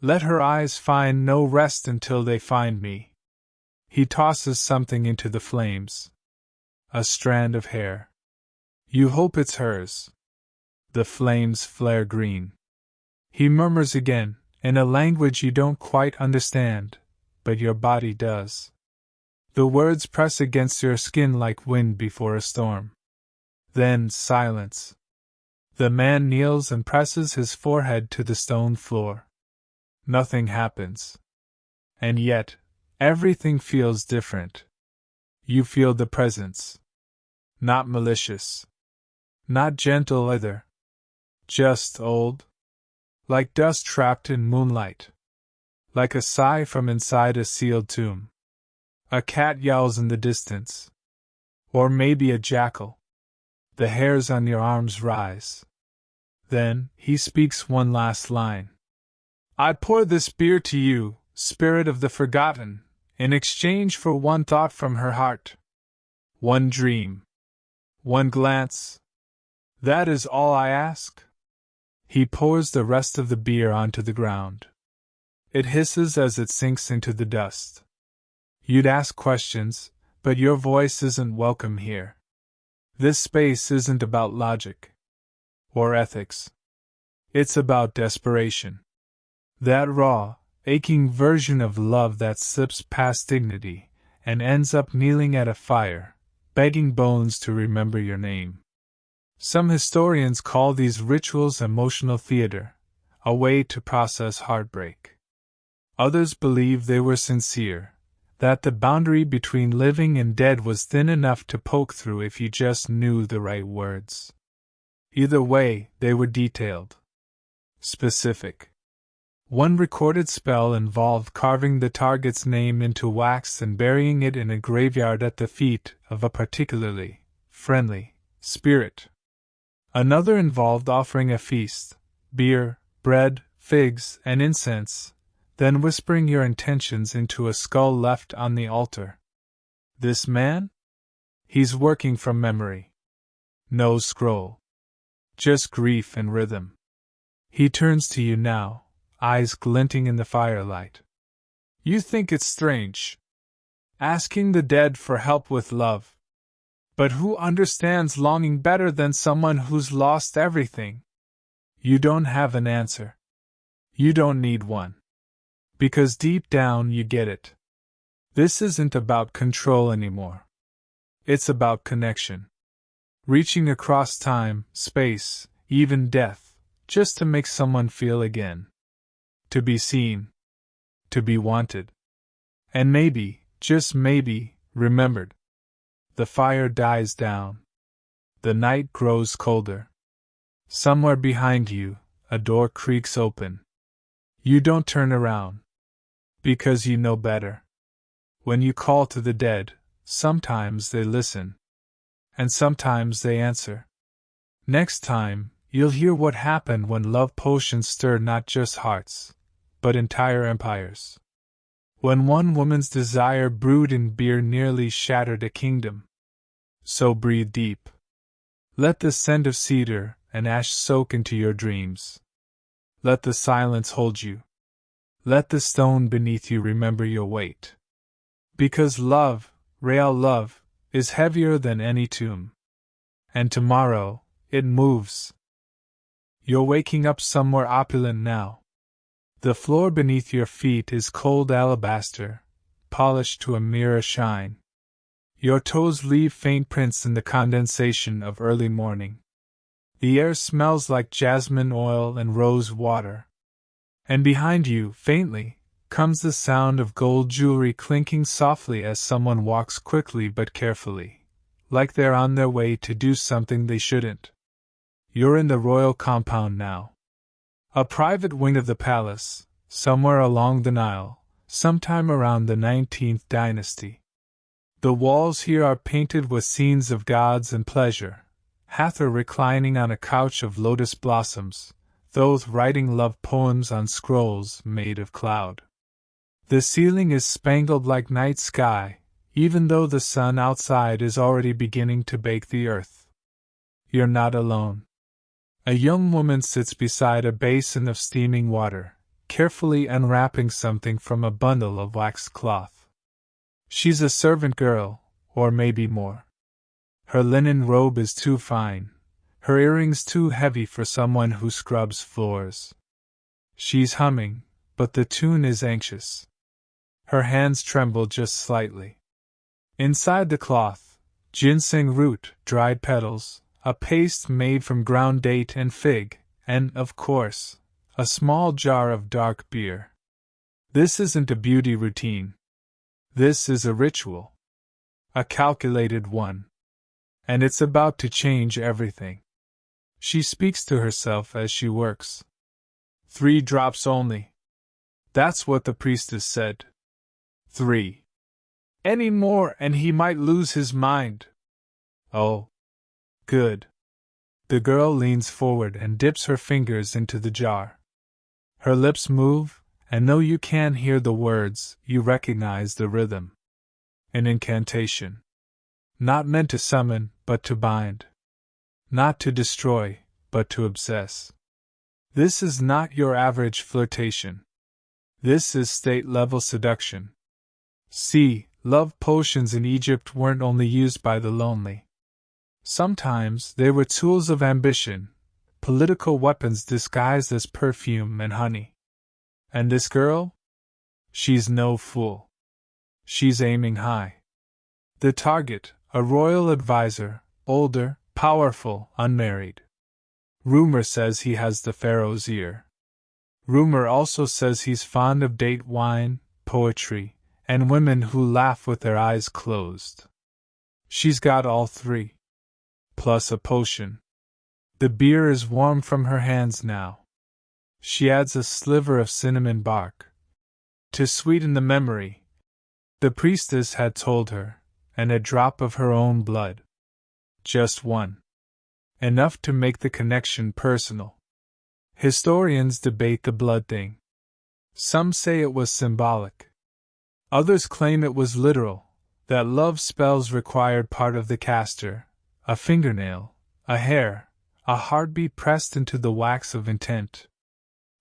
Let her eyes find no rest until they find me. He tosses something into the flames. A strand of hair. You hope it's hers. The flames flare green. He murmurs again, in a language you don't quite understand, but your body does. The words press against your skin like wind before a storm. Then silence. The man kneels and presses his forehead to the stone floor. Nothing happens. And yet, everything feels different. You feel the presence. Not malicious. Not gentle either. Just old. Like dust trapped in moonlight. Like a sigh from inside a sealed tomb. A cat yowls in the distance. Or maybe a jackal. The hairs on your arms rise. Then, he speaks one last line. I pour this beer to you, spirit of the forgotten, in exchange for one thought from her heart. One dream. One glance. That is all I ask. He pours the rest of the beer onto the ground. It hisses as it sinks into the dust. You'd ask questions, but your voice isn't welcome here. This space isn't about logic. Or ethics. It's about desperation. That raw, aching version of love that slips past dignity and ends up kneeling at a fire, begging bones to remember your name. Some historians call these rituals emotional theater, a way to process heartbreak. Others believe they were sincere, that the boundary between living and dead was thin enough to poke through if you just knew the right words. Either way, they were detailed. Specific. One recorded spell involved carving the target's name into wax and burying it in a graveyard at the feet of a particularly friendly spirit. Another involved offering a feast, beer, bread, figs, and incense, then whispering your intentions into a skull left on the altar. This man? He's working from memory. No scroll. Just grief and rhythm. He turns to you now, eyes glinting in the firelight. You think it's strange, asking the dead for help with love. But who understands longing better than someone who's lost everything? You don't have an answer. You don't need one. Because deep down you get it. This isn't about control anymore. It's about connection. Reaching across time, space, even death, just to make someone feel again. To be seen. To be wanted. And maybe, just maybe, remembered. The fire dies down. The night grows colder. Somewhere behind you, a door creaks open. You don't turn around. Because you know better. When you call to the dead, sometimes they listen. And sometimes they answer. Next time, you'll hear what happened when love potions stirred not just hearts, but entire empires. When one woman's desire brewed in beer nearly shattered a kingdom. So breathe deep. Let the scent of cedar and ash soak into your dreams. Let the silence hold you. Let the stone beneath you remember your weight. Because love, real love, is heavier than any tomb. And tomorrow, it moves. You're waking up somewhere opulent now. The floor beneath your feet is cold alabaster, polished to a mirror shine. Your toes leave faint prints in the condensation of early morning. The air smells like jasmine oil and rose water. And behind you, faintly, comes the sound of gold jewelry clinking softly as someone walks quickly but carefully, like they're on their way to do something they shouldn't. You're in the royal compound now. A private wing of the palace, somewhere along the Nile, sometime around the 19th dynasty. The walls here are painted with scenes of gods and pleasure, Hathor reclining on a couch of lotus blossoms, Thoth writing love poems on scrolls made of cloud. The ceiling is spangled like night sky, even though the sun outside is already beginning to bake the earth. You're not alone. A young woman sits beside a basin of steaming water, carefully unwrapping something from a bundle of waxed cloth. She's a servant girl, or maybe more. Her linen robe is too fine, her earrings too heavy for someone who scrubs floors. She's humming, but the tune is anxious. Her hands tremble just slightly. Inside the cloth, ginseng root, dried petals, a paste made from ground date and fig, and, of course, a small jar of dark beer. This isn't a beauty routine. This is a ritual. A calculated one. And it's about to change everything. She speaks to herself as she works. 3 drops only. That's what the priestess said. 3. Any more and he might lose his mind. Oh. Good. The girl leans forward and dips her fingers into the jar. Her lips move, and though you can't hear the words, you recognize the rhythm. An incantation. Not meant to summon, but to bind. Not to destroy, but to obsess. This is not your average flirtation. This is state-level seduction. See, love potions in Egypt weren't only used by the lonely. Sometimes they were tools of ambition, political weapons disguised as perfume and honey. And this girl? She's no fool. She's aiming high. The target, a royal advisor, older, powerful, unmarried. Rumor says he has the pharaoh's ear. Rumor also says he's fond of date wine, poetry, and women who laugh with their eyes closed. She's got all 3. Plus a potion. The beer is warm from her hands now. She adds a sliver of cinnamon bark to sweeten the memory. The priestess had told her, and a drop of her own blood. Just one. Enough to make the connection personal. Historians debate the blood thing. Some say it was symbolic. Others claim it was literal, that love spells required part of the caster, a fingernail, a hair, a heartbeat pressed into the wax of intent.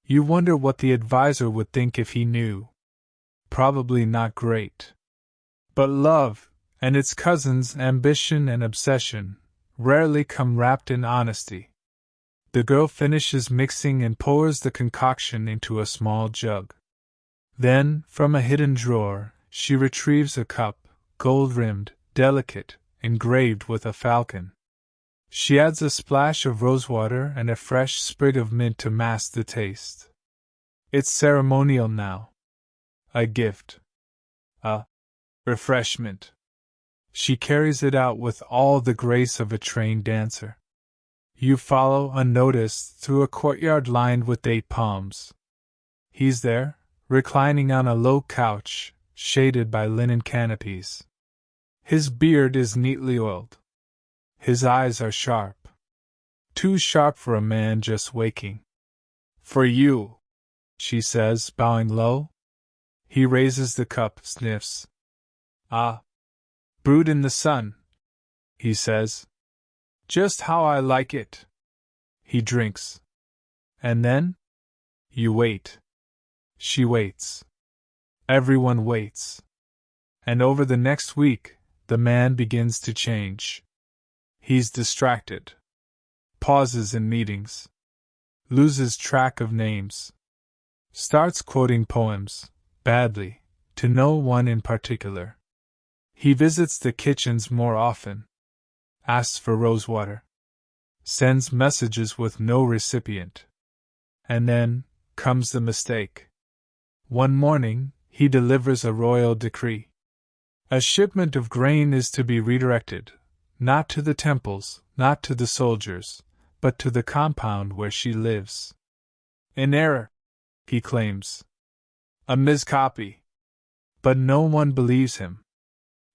You wonder what the advisor would think if he knew. Probably not great. But love, and its cousins, ambition and obsession, rarely come wrapped in honesty. The girl finishes mixing and pours the concoction into a small jug. Then, from a hidden drawer, she retrieves a cup, gold-rimmed, delicate, engraved with a falcon. She adds a splash of rosewater and a fresh sprig of mint to mask the taste. It's ceremonial now. A gift. A refreshment. She carries it out with all the grace of a trained dancer. You follow unnoticed through a courtyard lined with date palms. He's there, reclining on a low couch, shaded by linen canopies. His beard is neatly oiled. His eyes are sharp. Too sharp for a man just waking. For you, she says, bowing low. He raises the cup, sniffs. Ah. Brewed in the sun, he says. Just how I like it. He drinks. And then? You wait. She waits. Everyone waits. And over the next week, the man begins to change. He's distracted. Pauses in meetings. Loses track of names. Starts quoting poems, badly, to no one in particular. He visits the kitchens more often. Asks for rosewater. Sends messages with no recipient. And then comes the mistake. One morning, he delivers a royal decree. A shipment of grain is to be redirected, not to the temples, not to the soldiers, but to the compound where she lives. In error, he claims. A miscopy. But no one believes him.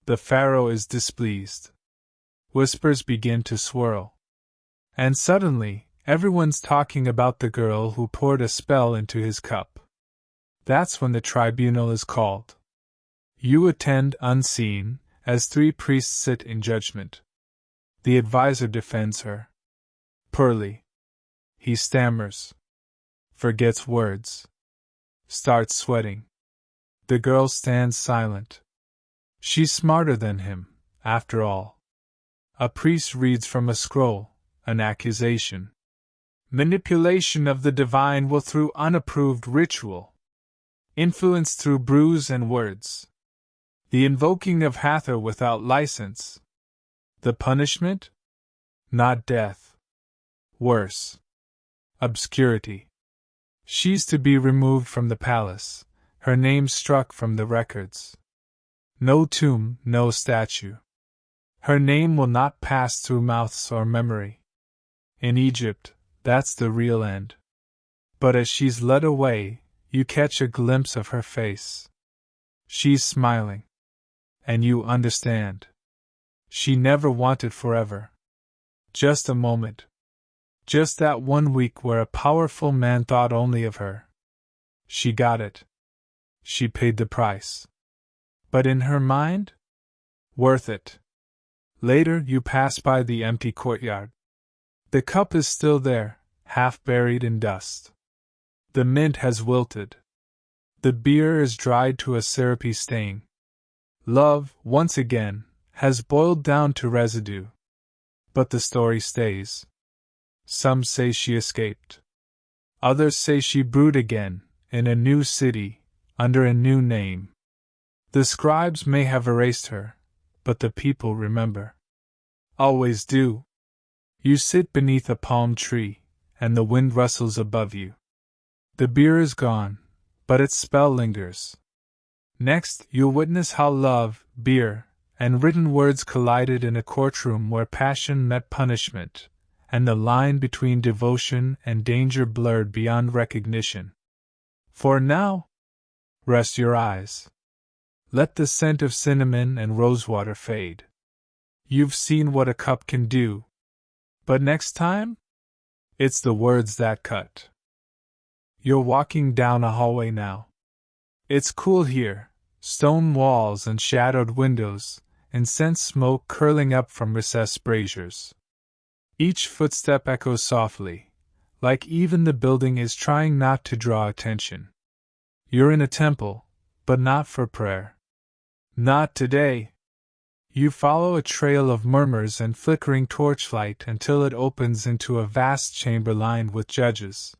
The pharaoh is displeased. Whispers begin to swirl. And suddenly, everyone's talking about the girl who poured a spell into his cup. That's when the tribunal is called. You attend unseen, as 3 priests sit in judgment. The advisor defends her. Poorly. He stammers. Forgets words. Starts sweating. The girl stands silent. She's smarter than him, after all. A priest reads from a scroll, an accusation. Manipulation of the divine will through unapproved ritual. Influence through brews and words. The invoking of Hathor without license. The punishment? Not death. Worse. Obscurity. She's to be removed from the palace, her name struck from the records. No tomb, no statue. Her name will not pass through mouths or memory. In Egypt, that's the real end. But as she's led away, you catch a glimpse of her face. She's smiling. And you understand. She never wanted forever. Just a moment. Just that 1 week where a powerful man thought only of her. She got it. She paid the price. But in her mind? Worth it. Later you pass by the empty courtyard. The cup is still there, half buried in dust. The mint has wilted. The beer is dried to a syrupy stain. Love, once again, has boiled down to residue. But the story stays. Some say she escaped. Others say she brewed again, in a new city, under a new name. The scribes may have erased her, but the people remember. Always do. You sit beneath a palm tree, and the wind rustles above you. The beer is gone, but its spell lingers. Next, you'll witness how love, beer, and written words collided in a courtroom where passion met punishment, and the line between devotion and danger blurred beyond recognition. For now, rest your eyes. Let the scent of cinnamon and rosewater fade. You've seen what a cup can do. But next time? It's the words that cut. You're walking down a hallway now. It's cool here, stone walls and shadowed windows, incense smoke curling up from recessed braziers. Each footstep echoes softly, like even the building is trying not to draw attention. You're in a temple, but not for prayer. Not today. You follow a trail of murmurs and flickering torchlight until it opens into a vast chamber lined with judges.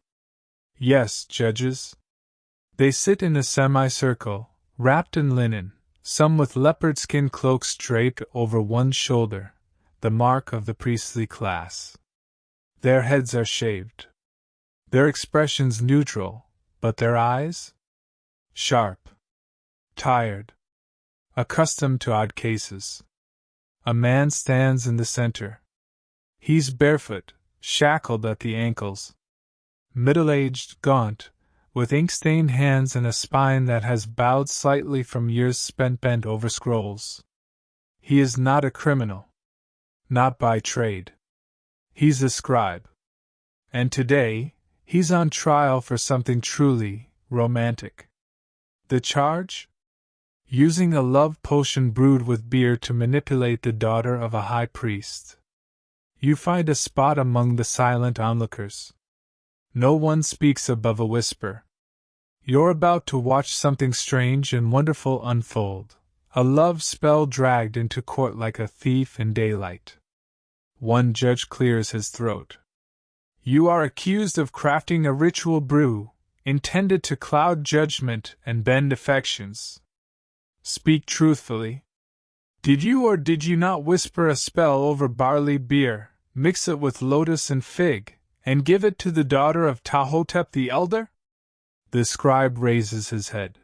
Yes, judges. They sit in a semicircle, wrapped in linen, some with leopard skin cloaks draped over one shoulder, the mark of the priestly class. Their heads are shaved. Their expressions neutral, but their eyes? Sharp. Tired. Accustomed to odd cases. A man stands in the center. He's barefoot, shackled at the ankles. Middle-aged, gaunt, with ink-stained hands and a spine that has bowed slightly from years spent bent over scrolls. He is not a criminal. Not by trade. He's a scribe. And today, he's on trial for something truly romantic. The charge? Using a love potion brewed with beer to manipulate the daughter of a high priest. You find a spot among the silent onlookers. No one speaks above a whisper. You're about to watch something strange and wonderful unfold, a love spell dragged into court like a thief in daylight. One judge clears his throat. You are accused of crafting a ritual brew, intended to cloud judgment and bend affections. Speak truthfully. Did you or did you not whisper a spell over barley beer, mix it with lotus and fig, and give it to the daughter of Tahotep the Elder? The scribe raises his head.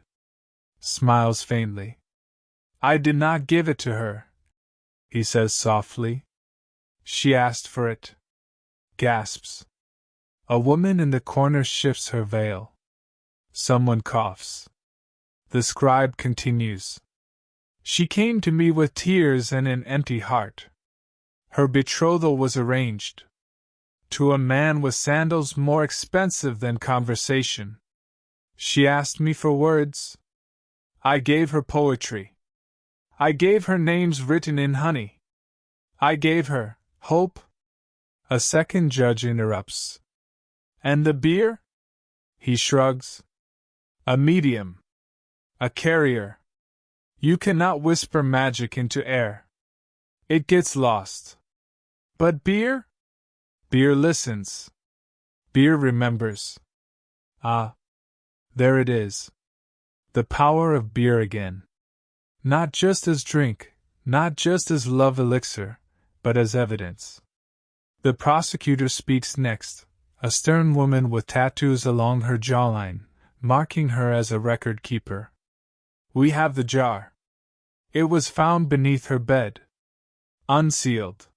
Smiles faintly. I did not give it to her, he says softly. She asked for it. Gasps. A woman in the corner shifts her veil. Someone coughs. The scribe continues. She came to me with tears and an empty heart. Her betrothal was arranged. To a man with sandals more expensive than conversation. She asked me for words. I gave her poetry. I gave her names written in honey. I gave her hope. A second judge interrupts. And the beer? He shrugs. A medium. A carrier. You cannot whisper magic into air. It gets lost. But beer? Beer listens. Beer remembers. Ah. There it is. The power of beer again. Not just as drink, not just as love elixir, but as evidence. The prosecutor speaks next, a stern woman with tattoos along her jawline, marking her as a record keeper. We have the jar. It was found beneath her bed. Unsealed.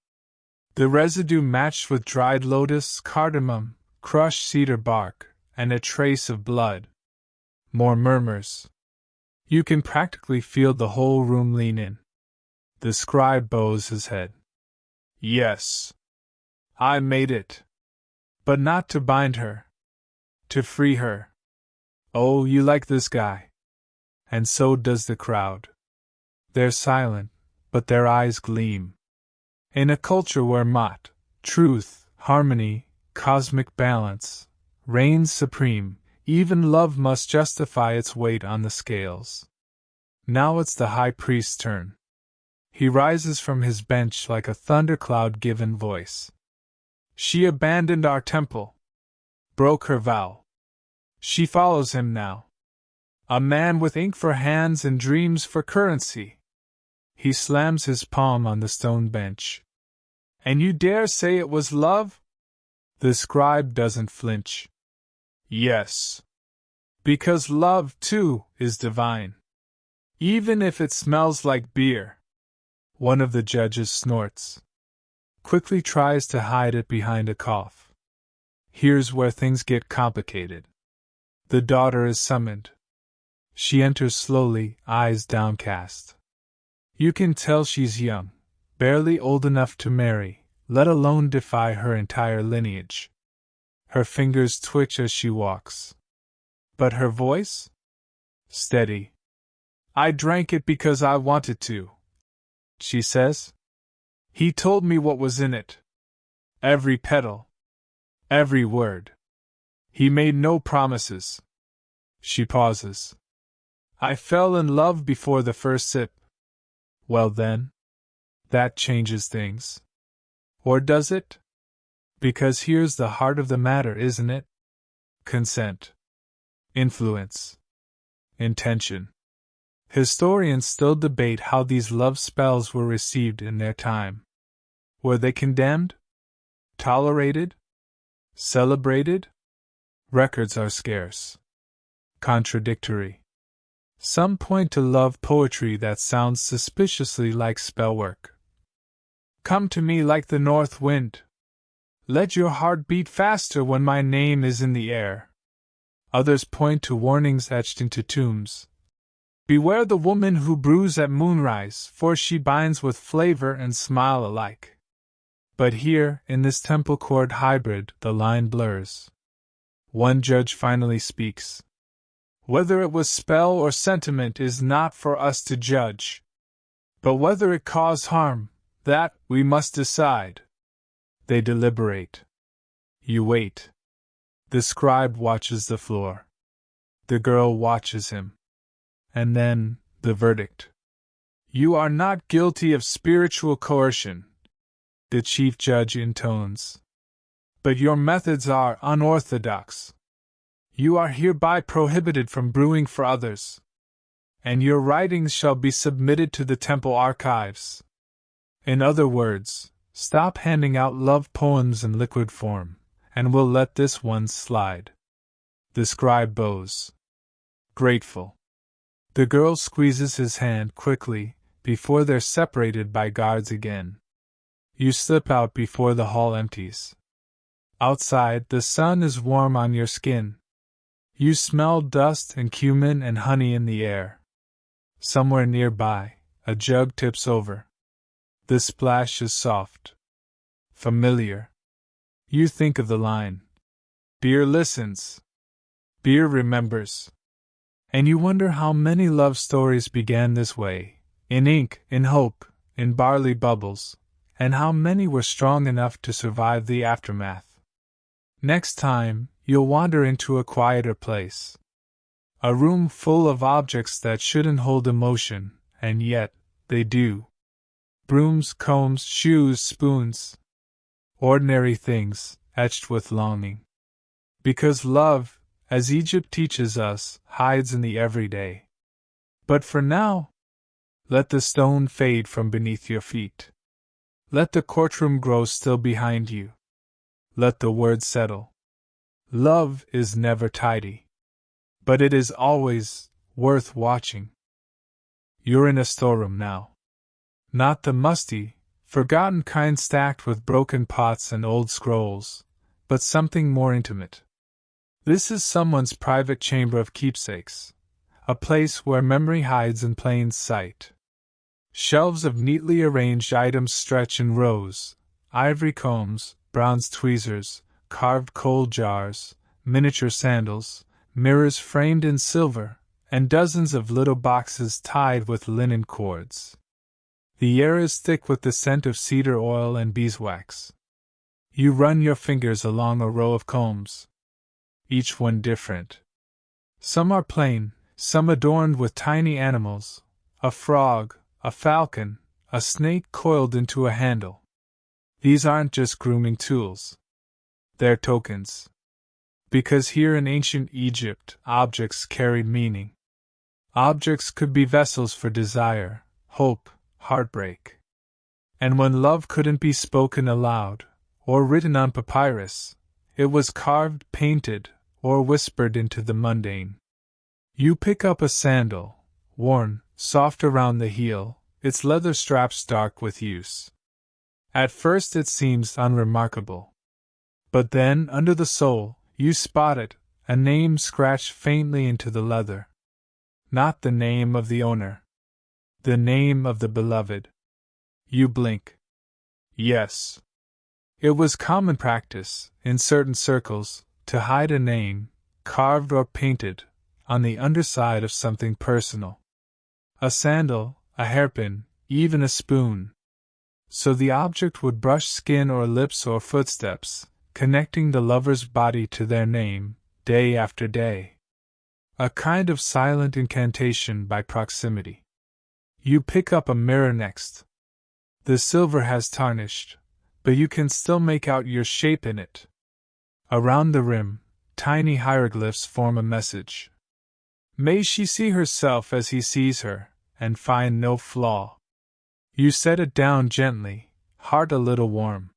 The residue matched with dried lotus, cardamom, crushed cedar bark, and a trace of blood. More murmurs. You can practically feel the whole room lean in. The scribe bows his head. Yes. I made it. But not to bind her. To free her. Oh, you like this guy. And so does the crowd. They're silent, but their eyes gleam. In a culture where Mott, truth, harmony, cosmic balance, reigns supreme, even love must justify its weight on the scales. Now it's the high priest's turn. He rises from his bench like a thundercloud-given voice. She abandoned our temple. Broke her vow. She follows him now. A man with ink for hands and dreams for currency. He slams his palm on the stone bench. And you dare say it was love? The scribe doesn't flinch. Yes. Because love, too, is divine. Even if it smells like beer. One of the judges snorts. quickly tries to hide it behind a cough. Here's where things get complicated. The daughter is summoned. She enters slowly, eyes downcast. You can tell she's young, barely old enough to marry, let alone defy her entire lineage. Her fingers twitch as she walks. But her voice? Steady. I drank it because I wanted to, she says. He told me what was in it. Every petal. Every word. He made no promises. She pauses. I fell in love before the first sip. Well then, that changes things. Or does it? Because here's the heart of the matter, isn't it? Consent. Influence. Intention. Historians still debate how these love spells were received in their time. Were they condemned? Tolerated? Celebrated? Records are scarce. Contradictory. Some point to love poetry that sounds suspiciously like spellwork. Come to me like the north wind. Let your heart beat faster when my name is in the air. Others point to warnings etched into tombs. Beware the woman who brews at moonrise, for she binds with flavor and smile alike. But here, in this temple court hybrid, the line blurs. One judge finally speaks. Whether it was spell or sentiment is not for us to judge. But whether it caused harm, that we must decide. They deliberate. You wait. The scribe watches the floor. The girl watches him. And then, the verdict. You are not guilty of spiritual coercion, the chief judge intones. But your methods are unorthodox. You are hereby prohibited from brewing for others. And your writings shall be submitted to the temple archives. In other words, stop handing out love poems in liquid form, and we'll let this one slide. The scribe bows. Grateful. The girl squeezes his hand quickly, before they're separated by guards again. You slip out before the hall empties. Outside, the sun is warm on your skin. You smell dust and cumin and honey in the air. Somewhere nearby, a jug tips over. The splash is soft. Familiar. You think of the line. Beer listens. Beer remembers. And you wonder how many love stories began this way, in ink, in hope, in barley bubbles, and how many were strong enough to survive the aftermath. Next time, you'll wander into a quieter place. A room full of objects that shouldn't hold emotion, and yet, they do. Brooms, combs, shoes, spoons. Ordinary things, etched with longing. Because love, as Egypt teaches us, hides in the everyday. But for now, let the stone fade from beneath your feet. Let the courtroom grow still behind you. Let the words settle. Love is never tidy. But it is always worth watching. You're in a storeroom now. Not the musty, forgotten kind stacked with broken pots and old scrolls, but something more intimate. This is someone's private chamber of keepsakes, a place where memory hides in plain sight. Shelves of neatly arranged items stretch in rows: ivory combs, bronze tweezers, carved coal jars, miniature sandals, mirrors framed in silver, and dozens of little boxes tied with linen cords. The air is thick with the scent of cedar oil and beeswax. You run your fingers along a row of combs. Each one different. Some are plain, some adorned with tiny animals, a frog, a falcon, a snake coiled into a handle. These aren't just grooming tools. They're tokens. Because here in ancient Egypt, objects carried meaning. Objects could be vessels for desire, hope, heartbreak. And when love couldn't be spoken aloud, or written on papyrus, it was carved, painted, or whispered into the mundane. You pick up a sandal, worn, soft around the heel, its leather straps dark with use. At first it seems unremarkable. But then, under the sole, you spot it, a name scratched faintly into the leather. Not the name of the owner. The name of the beloved. You blink. Yes. It was common practice, in certain circles, to hide a name, carved or painted, on the underside of something personal. A sandal, a hairpin, even a spoon. So the object would brush skin or lips or footsteps, connecting the lover's body to their name, day after day. A kind of silent incantation by proximity. You pick up a mirror next. The silver has tarnished, but you can still make out your shape in it. Around the rim, tiny hieroglyphs form a message. May she see herself as he sees her, and find no flaw. You set it down gently, heart a little warm.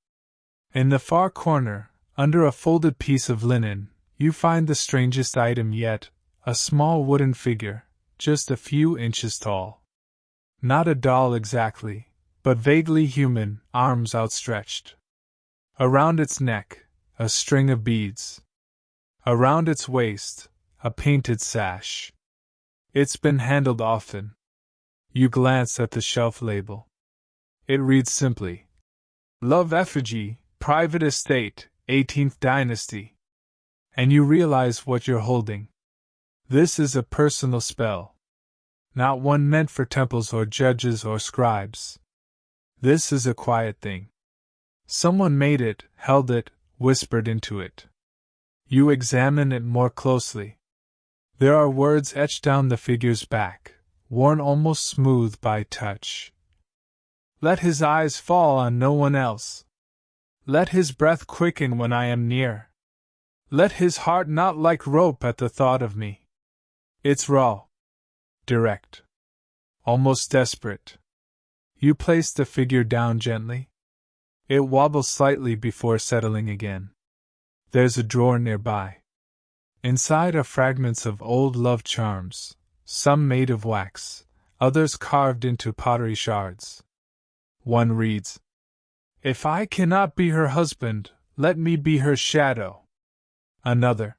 In the far corner, under a folded piece of linen, you find the strangest item yet, a small wooden figure, just a few inches tall. Not a doll exactly, but vaguely human, arms outstretched. Around its neck, a string of beads. Around its waist, a painted sash. It's been handled often. You glance at the shelf label. It reads simply, Love Effigy, Private Estate, 18th Dynasty. And you realize what you're holding. This is a personal spell. Not one meant for temples or judges or scribes. This is a quiet thing. Someone made it, held it, whispered into it. You examine it more closely. There are words etched down the figure's back, worn almost smooth by touch. Let his eyes fall on no one else. Let his breath quicken when I am near. Let his heart not like rope at the thought of me. It's raw. Direct. Almost desperate. You place the figure down gently. It wobbles slightly before settling again. There's a drawer nearby. Inside are fragments of old love charms, some made of wax, others carved into pottery shards. One reads, If I cannot be her husband, let me be her shadow. Another,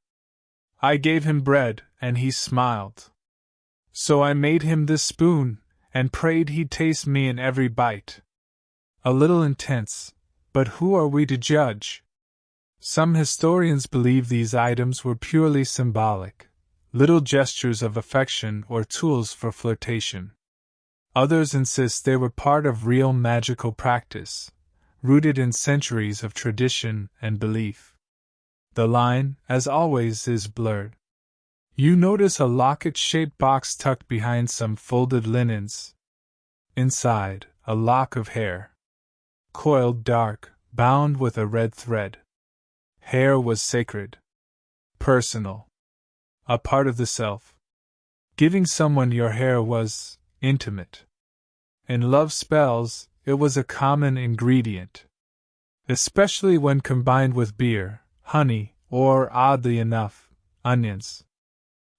I gave him bread, and he smiled. So I made him this spoon, and prayed he'd taste me in every bite. A little intense, but who are we to judge? Some historians believe these items were purely symbolic, little gestures of affection or tools for flirtation. Others insist they were part of real magical practice, rooted in centuries of tradition and belief. The line, as always, is blurred. You notice a locket-shaped box tucked behind some folded linens. Inside, a lock of hair. Coiled dark, bound with a red thread. Hair was sacred. Personal. A part of the self. Giving someone your hair was intimate. In love spells, it was a common ingredient. Especially when combined with beer, honey, or, oddly enough, onions.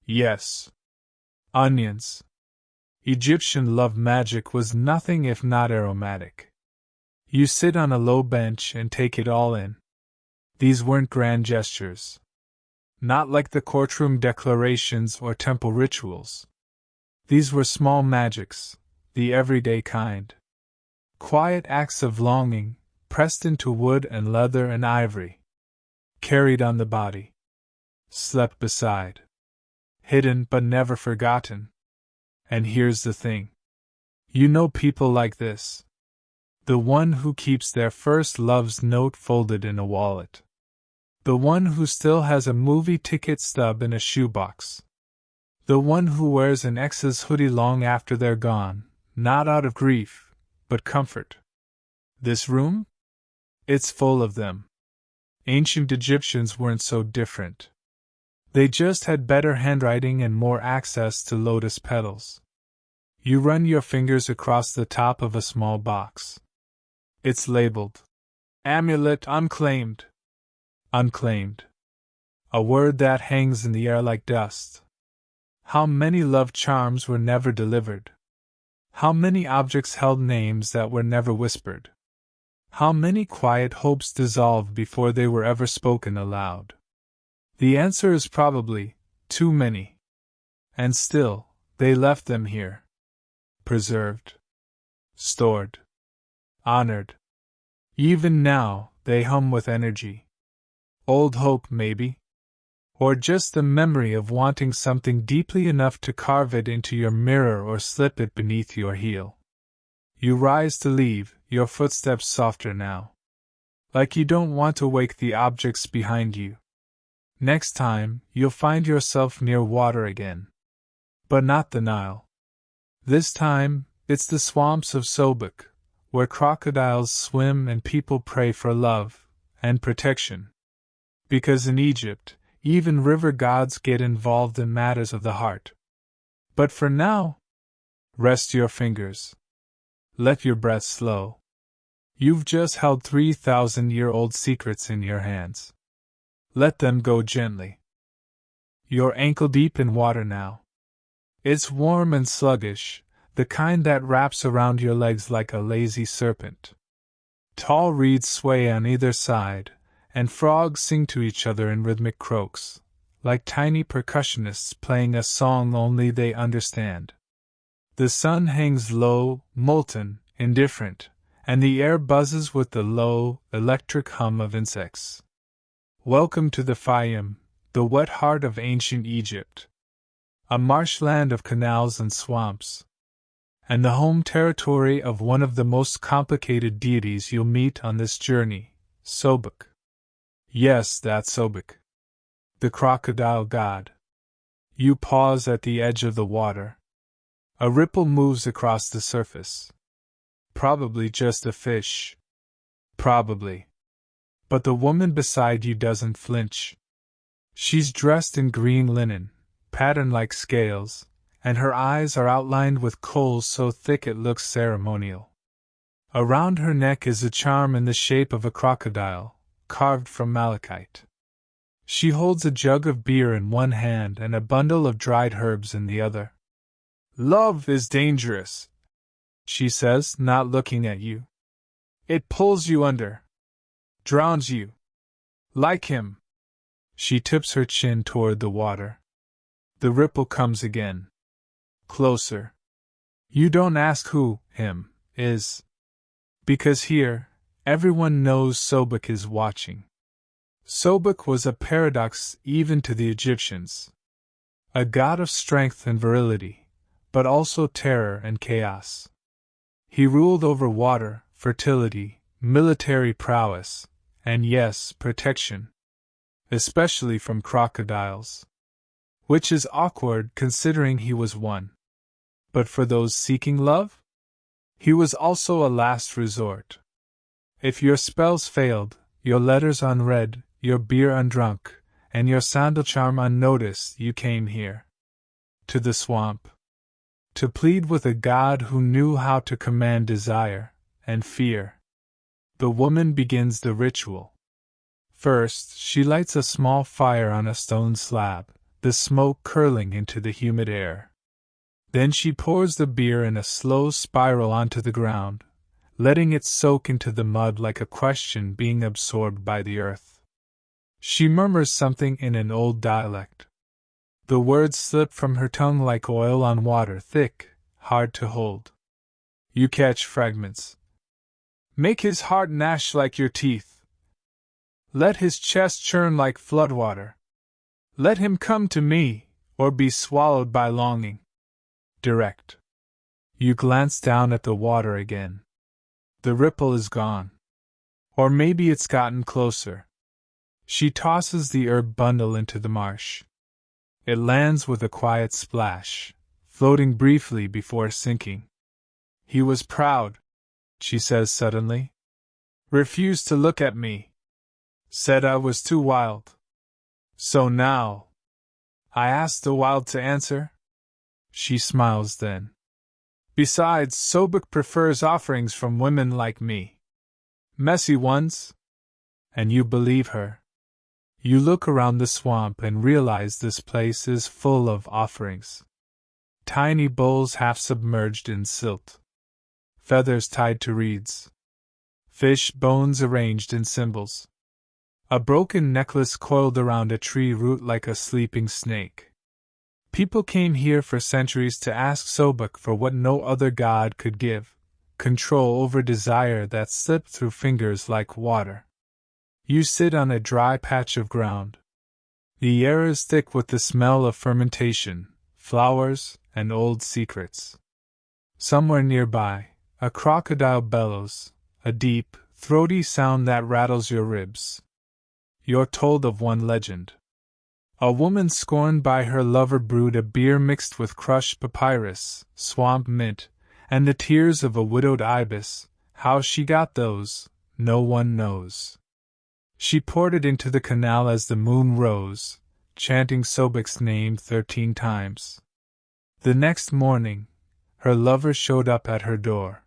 Yes. Onions. Egyptian love magic was nothing if not aromatic. You sit on a low bench and take it all in. These weren't grand gestures. Not like the courtroom declarations or temple rituals. These were small magics, the everyday kind. Quiet acts of longing, pressed into wood and leather and ivory. Carried on the body. Slept beside. Hidden but never forgotten. And here's the thing. You know people like this. The one who keeps their first love's note folded in a wallet. The one who still has a movie ticket stub in a shoebox. The one who wears an ex's hoodie long after they're gone, not out of grief, but comfort. This room? It's full of them. Ancient Egyptians weren't so different. They just had better handwriting and more access to lotus petals. You run your fingers across the top of a small box. It's labeled, Amulet Unclaimed. Unclaimed. A word that hangs in the air like dust. How many love charms were never delivered? How many objects held names that were never whispered? How many quiet hopes dissolved before they were ever spoken aloud? The answer is probably too many. And still, they left them here. Preserved. Stored. Honored. Even now, they hum with energy. Old hope, maybe? Or just the memory of wanting something deeply enough to carve it into your mirror or slip it beneath your heel. You rise to leave, your footsteps softer now. Like you don't want to wake the objects behind you. Next time, you'll find yourself near water again. But not the Nile. This time, it's the swamps of Sobek, where crocodiles swim and people pray for love and protection. Because in Egypt, even river gods get involved in matters of the heart. But for now, rest your fingers. Let your breath slow. You've just held 3,000-year-old secrets in your hands. Let them go gently. You're ankle-deep in water now. It's warm and sluggish, the kind that wraps around your legs like a lazy serpent. Tall reeds sway on either side, and frogs sing to each other in rhythmic croaks, like tiny percussionists playing a song only they understand. The sun hangs low, molten, indifferent, and the air buzzes with the low, electric hum of insects. Welcome to the Fayum, the wet heart of ancient Egypt. A marshland of canals and swamps. And the home territory of one of the most complicated deities you'll meet on this journey, Sobek. Yes, that's Sobek. The crocodile god. You pause at the edge of the water. A ripple moves across the surface. Probably just a fish. Probably. But the woman beside you doesn't flinch. She's dressed in green linen, patterned like scales, and her eyes are outlined with kohl so thick it looks ceremonial. Around her neck is a charm in the shape of a crocodile, carved from malachite. She holds a jug of beer in one hand and a bundle of dried herbs in the other. Love is dangerous, she says, not looking at you. It pulls you under. Drowns you. Like him. She tips her chin toward the water. The ripple comes again. Closer. You don't ask who him is. Because here, everyone knows Sobek is watching. Sobek was a paradox even to the Egyptians. A god of strength and virility, but also terror and chaos. He ruled over water, fertility, military prowess, and yes, protection. Especially from crocodiles. Which is awkward considering he was one. But for those seeking love? He was also a last resort. If your spells failed, your letters unread, your beer undrunk, and your sandal charm unnoticed, you came here. To the swamp. To plead with a god who knew how to command desire and fear. The woman begins the ritual. First, she lights a small fire on a stone slab, the smoke curling into the humid air. Then she pours the beer in a slow spiral onto the ground, letting it soak into the mud like a question being absorbed by the earth. She murmurs something in an old dialect. The words slip from her tongue like oil on water, thick, hard to hold. You catch fragments. Make his heart gnash like your teeth. Let his chest churn like floodwater. Let him come to me, or be swallowed by longing. Direct. You glance down at the water again. The ripple is gone. Or maybe it's gotten closer. She tosses the herb bundle into the marsh. It lands with a quiet splash, floating briefly before sinking. He was proud, she says suddenly. Refused to look at me. Said I was too wild. So now, I asked the wild to answer? She smiles then. Besides, Sobek prefers offerings from women like me. Messy ones. And you believe her. You look around the swamp and realize this place is full of offerings. Tiny bowls half submerged in silt. Feathers tied to reeds. fish bones arranged in symbols. A broken necklace coiled around a tree root like a sleeping snake. People came here for centuries to ask Sobek for what no other god could give: control over desire that slipped through fingers like water. You sit on a dry patch of ground. The air is thick with the smell of fermentation, flowers, and old secrets. Somewhere nearby, a crocodile bellows, a deep, throaty sound that rattles your ribs. You're told of one legend. A woman scorned by her lover brewed a beer mixed with crushed papyrus, swamp mint, and the tears of a widowed ibis. How she got those, no one knows. She poured it into the canal as the moon rose, chanting Sobek's name 13 times. The next morning, her lover showed up at her door.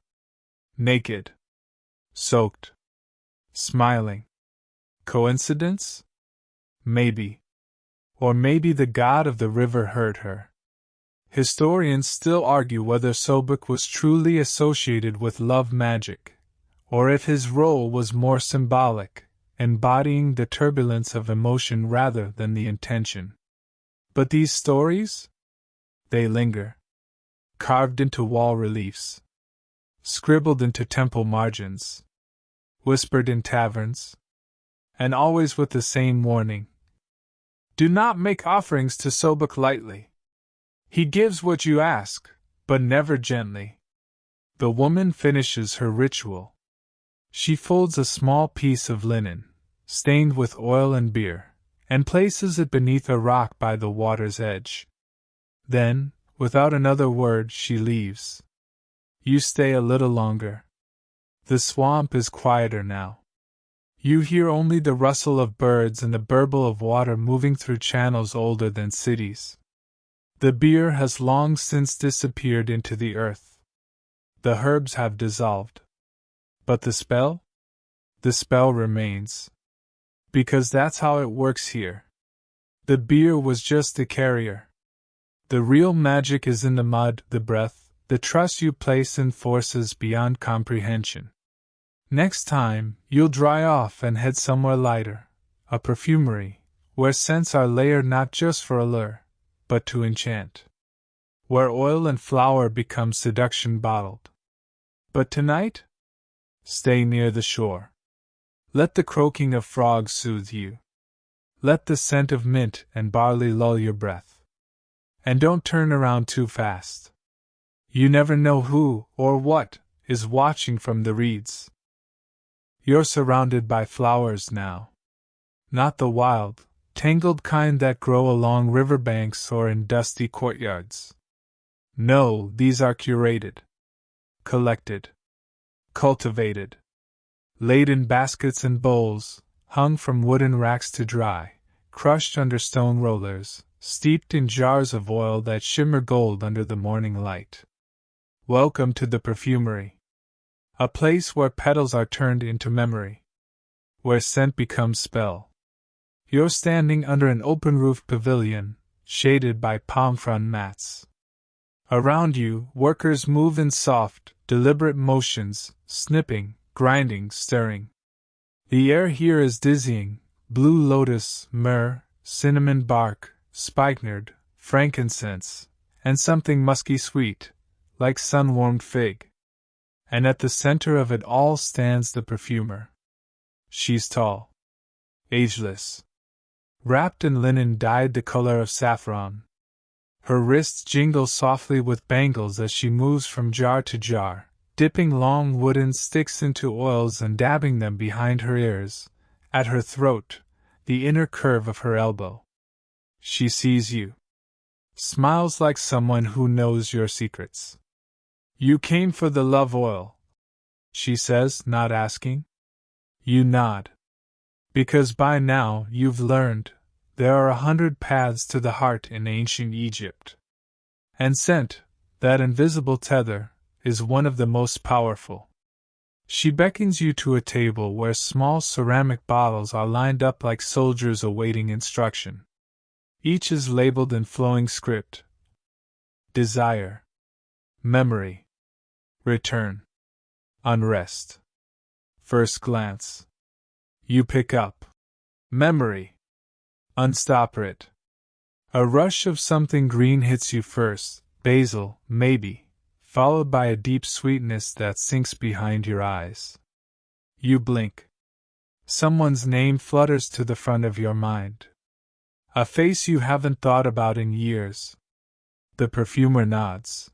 Naked. Soaked. Smiling. Coincidence? Maybe. Or maybe the god of the river heard her. Historians still argue whether Sobek was truly associated with love magic, or if his role was more symbolic, embodying the turbulence of emotion rather than the intention. But these stories? They linger. Carved into wall reliefs. Scribbled into temple margins. Whispered in taverns. And always with the same warning. Do not make offerings to Sobek lightly. He gives what you ask, but never gently. The woman finishes her ritual. She folds a small piece of linen, stained with oil and beer, and places it beneath a rock by the water's edge. Then, without another word, she leaves. You stay a little longer. The swamp is quieter now. You hear only the rustle of birds and the burble of water moving through channels older than cities. The beer has long since disappeared into the earth. The herbs have dissolved. But the spell? The spell remains. Because that's how it works here. The beer was just the carrier. The real magic is in the mud, the breath, the trust you place in forces beyond comprehension. Next time, you'll dry off and head somewhere lighter, a perfumery, where scents are layered not just for allure, but to enchant. Where oil and flower become seduction bottled. But tonight? Stay near the shore. Let the croaking of frogs soothe you. Let the scent of mint and barley lull your breath. And don't turn around too fast. You never know who, or what, is watching from the reeds. You're surrounded by flowers now. Not the wild, tangled kind that grow along riverbanks or in dusty courtyards. No, these are curated, collected, cultivated, laid in baskets and bowls, hung from wooden racks to dry, crushed under stone rollers, steeped in jars of oil that shimmer gold under the morning light. Welcome to the perfumery. A place where petals are turned into memory. Where scent becomes spell. You're standing under an open-roofed pavilion, shaded by palm frond mats. Around you, workers move in soft, deliberate motions, snipping, grinding, stirring. The air here is dizzying: blue lotus, myrrh, cinnamon bark, spikenard, frankincense, and something musky sweet, like sun-warmed fig. And at the center of it all stands the perfumer. She's tall, ageless, wrapped in linen dyed the color of saffron. Her wrists jingle softly with bangles as she moves from jar to jar, dipping long wooden sticks into oils and dabbing them behind her ears, at her throat, the inner curve of her elbow. She sees you. Smiles like someone who knows your secrets. You came for the love oil, she says, not asking. You nod. Because by now you've learned, there are 100 paths to the heart in ancient Egypt. And scent, that invisible tether, is one of the most powerful. She beckons you to a table where small ceramic bottles are lined up like soldiers awaiting instruction. Each is labeled in flowing script. Desire. Memory. Return. Unrest. First glance. You pick up. Memory. Unstopper it. A rush of something green hits you first, basil, maybe, followed by a deep sweetness that sinks behind your eyes. You blink. Someone's name flutters to the front of your mind. A face you haven't thought about in years. The perfumer nods.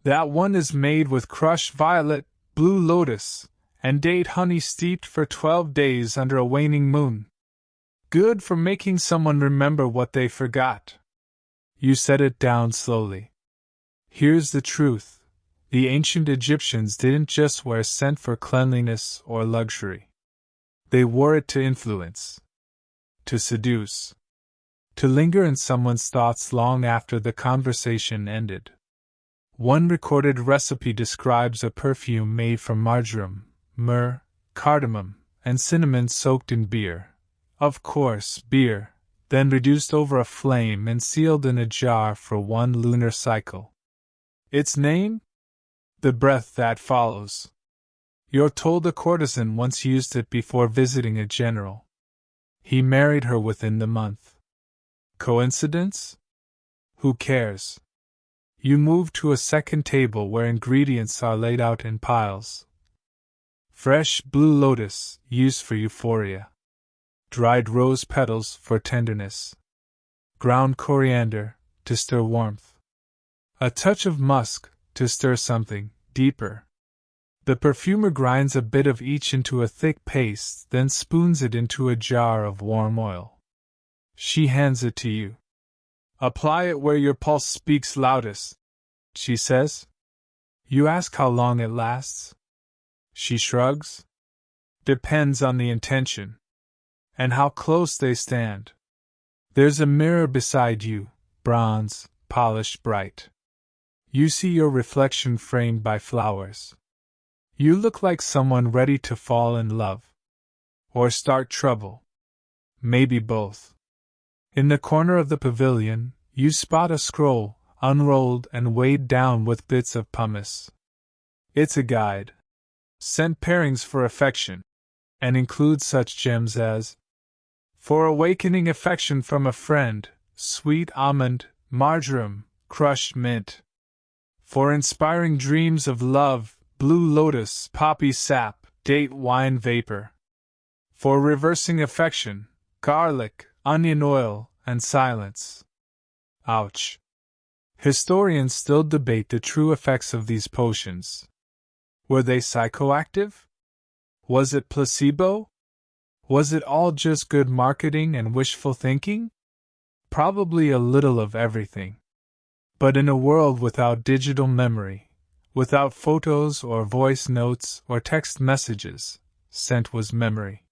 That one is made with crushed violet, blue lotus, and date honey steeped for 12 days under a waning moon. Good for making someone remember what they forgot. You set it down slowly. Here's the truth. The ancient Egyptians didn't just wear scent for cleanliness or luxury. They wore it to influence. To seduce. To linger in someone's thoughts long after the conversation ended. One recorded recipe describes a perfume made from marjoram, myrrh, cardamom, and cinnamon soaked in beer. Of course, beer, then reduced over a flame and sealed in a jar for 1 lunar cycle. Its name? The breath that follows. You're told a courtesan once used it before visiting a general. He married her within the month. Coincidence? Who cares? You move to a second table where ingredients are laid out in piles. Fresh blue lotus, used for euphoria. Dried rose petals for tenderness. Ground coriander, to stir warmth. A touch of musk, to stir something deeper. The perfumer grinds a bit of each into a thick paste, then spoons it into a jar of warm oil. She hands it to you. Apply it where your pulse speaks loudest, she says. You ask how long it lasts. She shrugs. Depends on the intention. And how close they stand. There's a mirror beside you, bronze, polished bright. You see your reflection framed by flowers. You look like someone ready to fall in love. Or start trouble. Maybe both. In the corner of the pavilion, you spot a scroll, unrolled and weighed down with bits of pumice. It's a guide. Scent pairings for affection, and includes such gems as for awakening affection from a friend, sweet almond, marjoram, crushed mint. For inspiring dreams of love, blue lotus, poppy sap, date wine vapor. For reversing affection, garlic, onion oil, and silence. Ouch. Historians still debate the true effects of these potions. Were they psychoactive? Was it placebo? Was it all just good marketing and wishful thinking? Probably a little of everything. But in a world without digital memory, without photos or voice notes or text messages, scent was memory.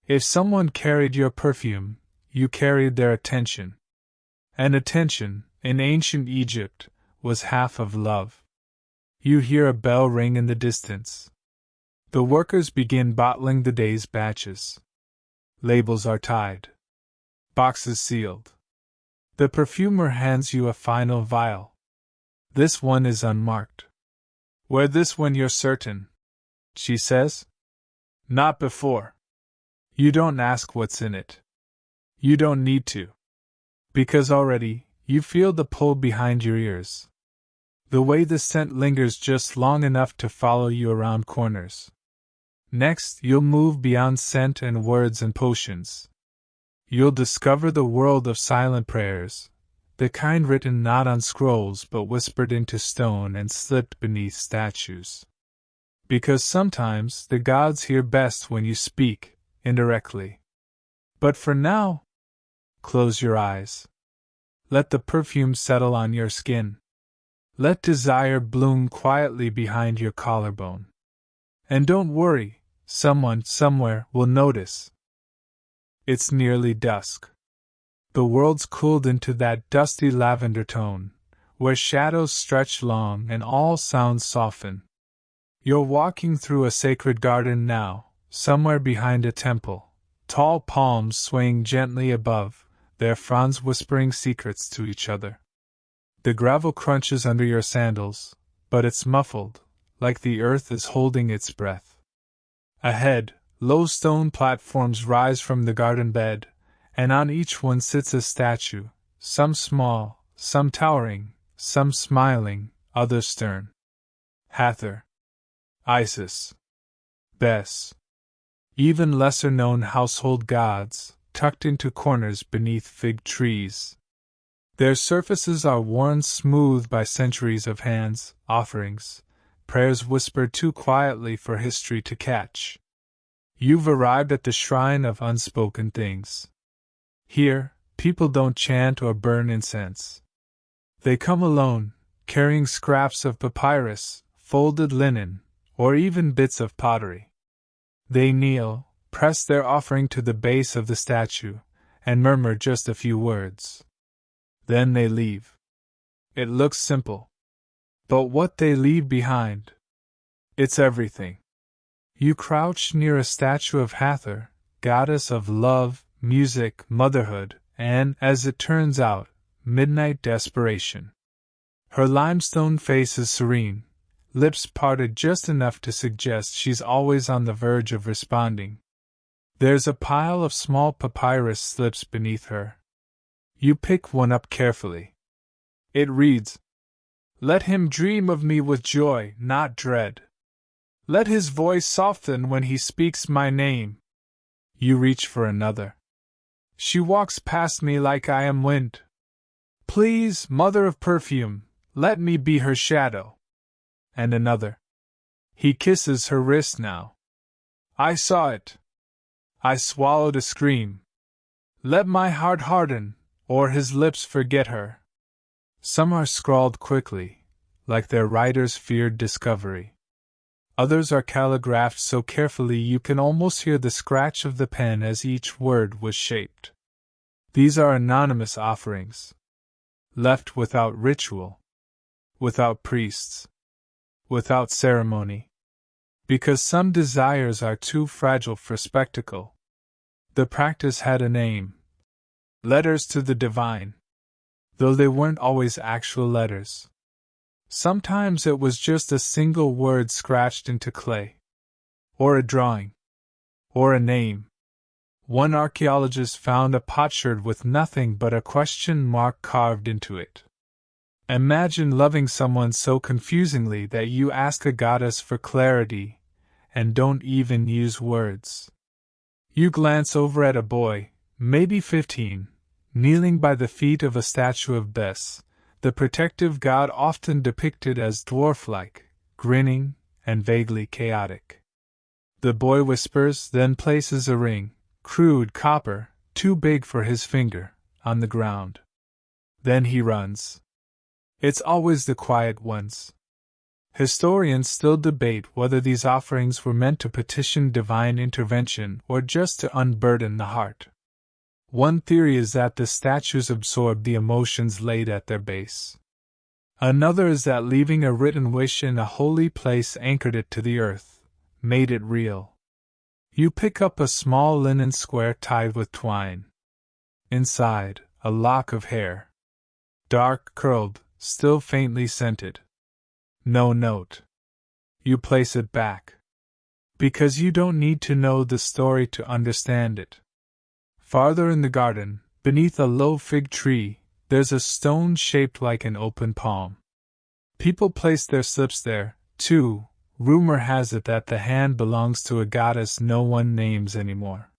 If someone carried your perfume, you carried their attention. And attention, in ancient Egypt, was half of love. You hear a bell ring in the distance. The workers begin bottling the day's batches. Labels are tied. Boxes sealed. The perfumer hands you a final vial. This one is unmarked. Wear this when you're certain, she says. Not before. You don't ask what's in it. You don't need to. Because already, you feel the pull behind your ears. The way the scent lingers just long enough to follow you around corners. Next, you'll move beyond scent and words and potions. You'll discover the world of silent prayers, the kind written not on scrolls but whispered into stone and slipped beneath statues. Because sometimes the gods hear best when you speak, indirectly. But for now, close your eyes. Let the perfume settle on your skin. Let desire bloom quietly behind your collarbone. And don't worry, someone, somewhere, will notice. It's nearly dusk. The world's cooled into that dusty lavender tone, where shadows stretch long and all sounds soften. You're walking through a sacred garden now, somewhere behind a temple, tall palms swaying gently above, their fronds whispering secrets to each other. The gravel crunches under your sandals, but it's muffled, like the earth is holding its breath. Ahead, low stone platforms rise from the garden bed, and on each one sits a statue, some small, some towering, some smiling, others stern. Hathor, Isis, Bes, even lesser-known household gods, tucked into corners beneath fig trees. Their surfaces are worn smooth by centuries of hands, offerings, prayers whispered too quietly for history to catch. You've arrived at the shrine of unspoken things. Here, people don't chant or burn incense. They come alone, carrying scraps of papyrus, folded linen, or even bits of pottery. They kneel, press their offering to the base of the statue, and murmur just a few words. Then they leave. It looks simple. But what they leave behind? It's everything. You crouch near a statue of Hathor, goddess of love, music, motherhood, and, as it turns out, midnight desperation. Her limestone face is serene, lips parted just enough to suggest she's always on the verge of responding. There's a pile of small papyrus slips beneath her. You pick one up carefully. It reads, "Let him dream of me with joy, not dread. Let his voice soften when he speaks my name." You reach for another. "She walks past me like I am wind. Please, mother of perfume, let me be her shadow." And another. He kisses her wrist now. "I saw it. I swallowed a scream. Let my heart harden, or his lips forget her." Some are scrawled quickly, like their writers feared discovery. Others are calligraphed so carefully you can almost hear the scratch of the pen as each word was shaped. These are anonymous offerings, left without ritual, without priests, without ceremony, because some desires are too fragile for spectacle. The practice had a name: letters to the divine, though they weren't always actual letters. Sometimes it was just a single word scratched into clay, or a drawing, or a name. One archaeologist found a potsherd with nothing but a question mark carved into it. Imagine loving someone so confusingly that you ask a goddess for clarity, and don't even use words. You glance over at a boy, maybe 15, kneeling by the feet of a statue of Bes, the protective god often depicted as dwarf-like, grinning, and vaguely chaotic. The boy whispers, then places a ring, crude copper, too big for his finger, on the ground. Then he runs. It's always the quiet ones. Historians still debate whether these offerings were meant to petition divine intervention or just to unburden the heart. One theory is that the statues absorbed the emotions laid at their base. Another is that leaving a written wish in a holy place anchored it to the earth, made it real. You pick up a small linen square tied with twine. Inside, a lock of hair. Dark curled, still faintly scented. No note. You place it back. Because you don't need to know the story to understand it. Farther in the garden, beneath a low fig tree, there's a stone shaped like an open palm. People place their slips there, too. Rumor has it that the hand belongs to a goddess no one names anymore.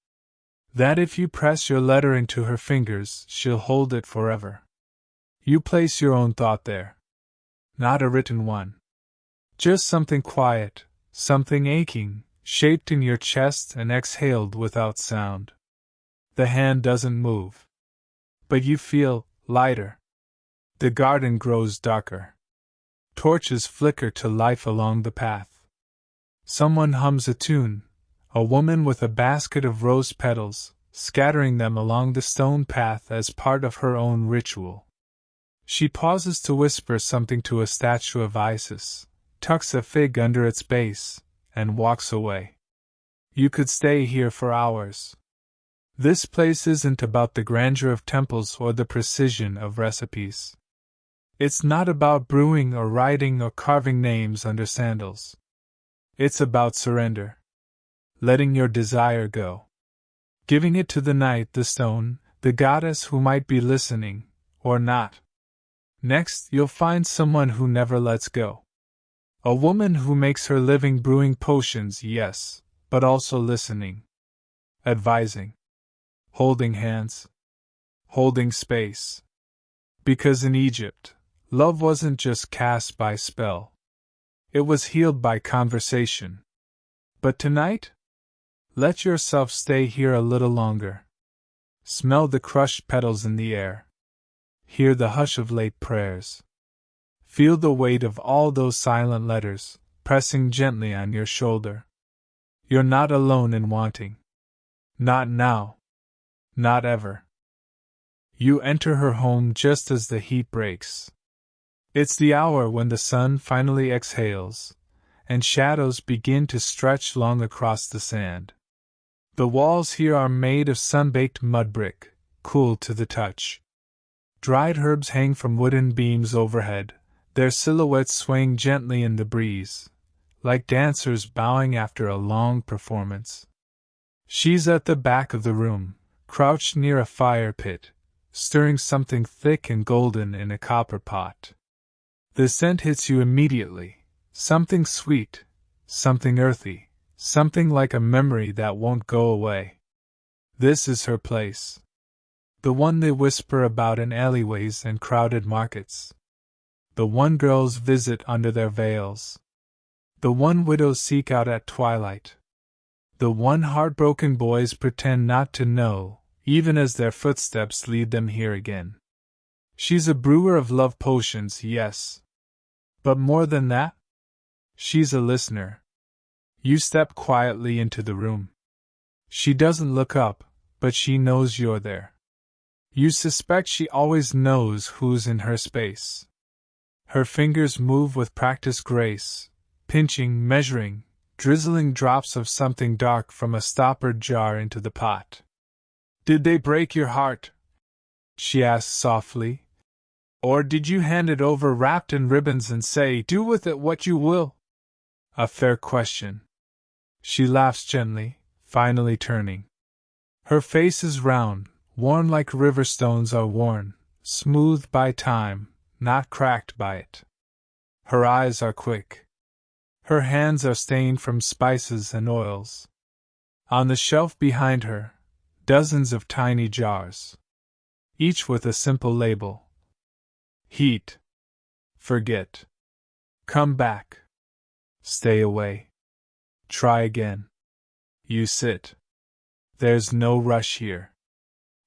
That if you press your letter into her fingers, she'll hold it forever. You place your own thought there. Not a written one. Just something quiet, something aching, shaped in your chest and exhaled without sound. The hand doesn't move. But you feel lighter. The garden grows darker. Torches flicker to life along the path. Someone hums a tune, a woman with a basket of rose petals, scattering them along the stone path as part of her own ritual. She pauses to whisper something to a statue of Isis, tucks a fig under its base, and walks away. You could stay here for hours. This place isn't about the grandeur of temples or the precision of recipes. It's not about brewing or writing or carving names under sandals. It's about surrender. letting your desire go. Giving it to the night, the stone, the goddess who might be listening, or not. Next, you'll find someone who never lets go. A woman who makes her living brewing potions, yes, but also listening. Advising. Holding hands. Holding space. Because in Egypt, love wasn't just cast by spell. It was healed by conversation. But tonight? Let yourself stay here a little longer. Smell the crushed petals in the air. Hear the hush of late prayers. Feel the weight of all those silent letters, pressing gently on your shoulder. You're not alone in wanting. Not now. Not ever. You enter her home just as the heat breaks. It's the hour when the sun finally exhales, and shadows begin to stretch long across the sand. The walls here are made of sun-baked mud brick, cool to the touch. Dried herbs hang from wooden beams overhead, their silhouettes swaying gently in the breeze, like dancers bowing after a long performance. She's at the back of the room, crouched near a fire pit, stirring something thick and golden in a copper pot. The scent hits you immediately, something sweet, something earthy, something like a memory that won't go away. This is her place. The one they whisper about in alleyways and crowded markets. The one girls visit under their veils. The one widows seek out at twilight. The one heartbroken boys pretend not to know, even as their footsteps lead them here again. She's a brewer of love potions, yes. But more than that? She's a listener. You step quietly into the room. She doesn't look up, but she knows you're there. You suspect she always knows who's in her space. Her fingers move with practiced grace, pinching, measuring, drizzling drops of something dark from a stoppered jar into the pot. "Did they break your heart?" she asks softly. "Or did you hand it over wrapped in ribbons and say, 'Do with it what you will'?" A fair question. She laughs gently, finally turning. Her face is round, worn like river stones are worn, smoothed by time, not cracked by it. Her eyes are quick. Her hands are stained from spices and oils. On the shelf behind her, dozens of tiny jars, each with a simple label. Heat. Forget. Come back. Stay away. Try again. You sit. There's no rush here.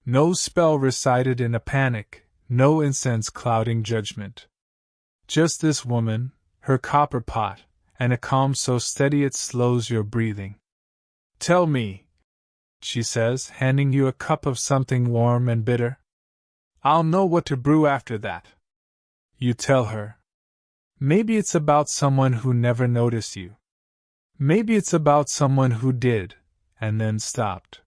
No spell recited in a panic, no incense clouding judgment. Just this woman, her copper pot, and a calm so steady it slows your breathing. "Tell me," she says, handing you a cup of something warm and bitter. "I'll know what to brew after that." You tell her. Maybe it's about someone who never noticed you. Maybe it's about someone who did, and then stopped.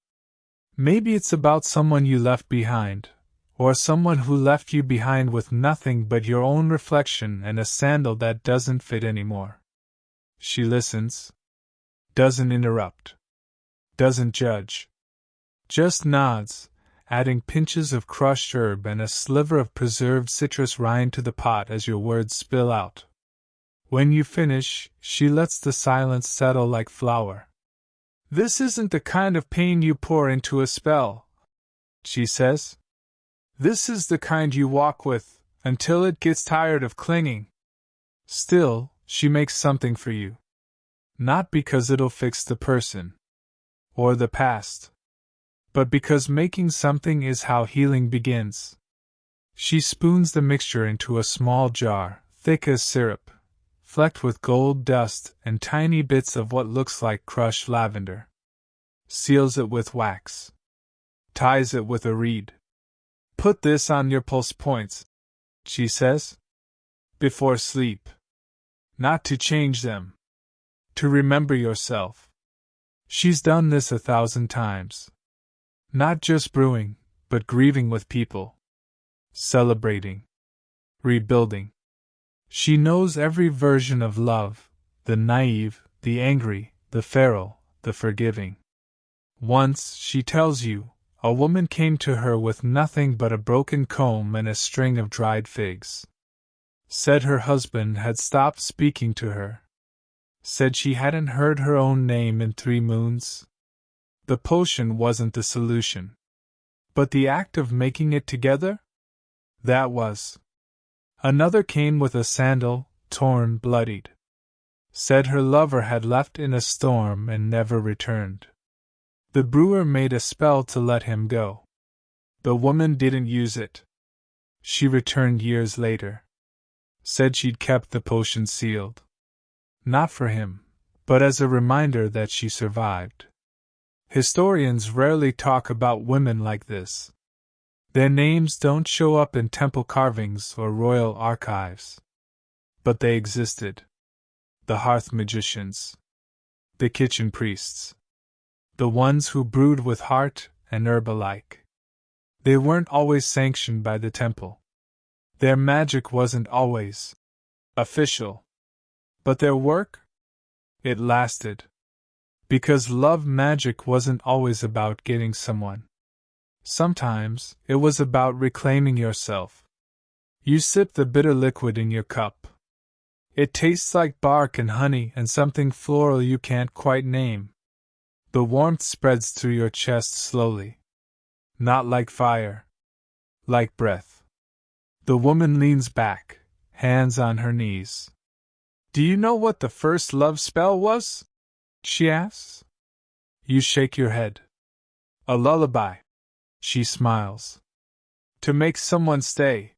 Maybe it's about someone you left behind, or someone who left you behind with nothing but your own reflection and a sandal that doesn't fit anymore. She listens. Doesn't interrupt. Doesn't judge. Just nods, adding pinches of crushed herb and a sliver of preserved citrus rind to the pot as your words spill out. When you finish, she lets the silence settle like flour. "This isn't the kind of pain you pour into a spell," she says. "This is the kind you walk with, until it gets tired of clinging." Still, she makes something for you. Not because it'll fix the person, or the past, but because making something is how healing begins. She spoons the mixture into a small jar, thick as syrup, flecked with gold dust and tiny bits of what looks like crushed lavender. Seals it with wax. Ties it with a reed. "Put this on your pulse points," she says. "Before sleep. Not to change them. To remember yourself." She's done this 1,000 times. Not just brewing, but grieving with people. Celebrating. Rebuilding. She knows every version of love, the naive, the angry, the feral, the forgiving. Once, she tells you, a woman came to her with nothing but a broken comb and a string of dried figs. Said her husband had stopped speaking to her. Said she hadn't heard her own name in 3 moons. The potion wasn't the solution. But the act of making it together? That was. Another came with a sandal, torn, bloodied. Said her lover had left in a storm and never returned. The brewer made a spell to let him go. The woman didn't use it. She returned years later. Said she'd kept the potion sealed. Not for him, but as a reminder that she survived. Historians rarely talk about women like this. Their names don't show up in temple carvings or royal archives. But they existed. The hearth magicians. The kitchen priests. The ones who brewed with heart and herb alike. They weren't always sanctioned by the temple. Their magic wasn't always official. But their work? It lasted. Because love magic wasn't always about getting someone. Sometimes, it was about reclaiming yourself. You sip the bitter liquid in your cup. It tastes like bark and honey and something floral you can't quite name. The warmth spreads through your chest slowly. Not like fire. Like breath. The woman leans back, hands on her knees. Do you know what the first love spell was? She asks. You shake your head. A lullaby. She smiles. To make someone stay.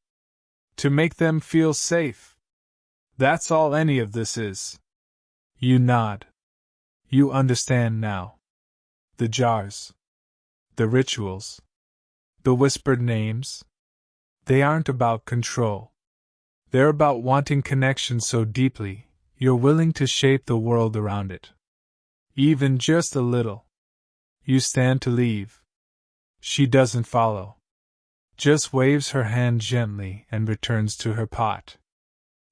To make them feel safe. That's all any of this is. You nod. You understand now. The jars. The rituals. The whispered names. They aren't about control. They're about wanting connection so deeply, you're willing to shape the world around it. Even just a little. You stand to leave. She doesn't follow. Just waves her hand gently and returns to her pot.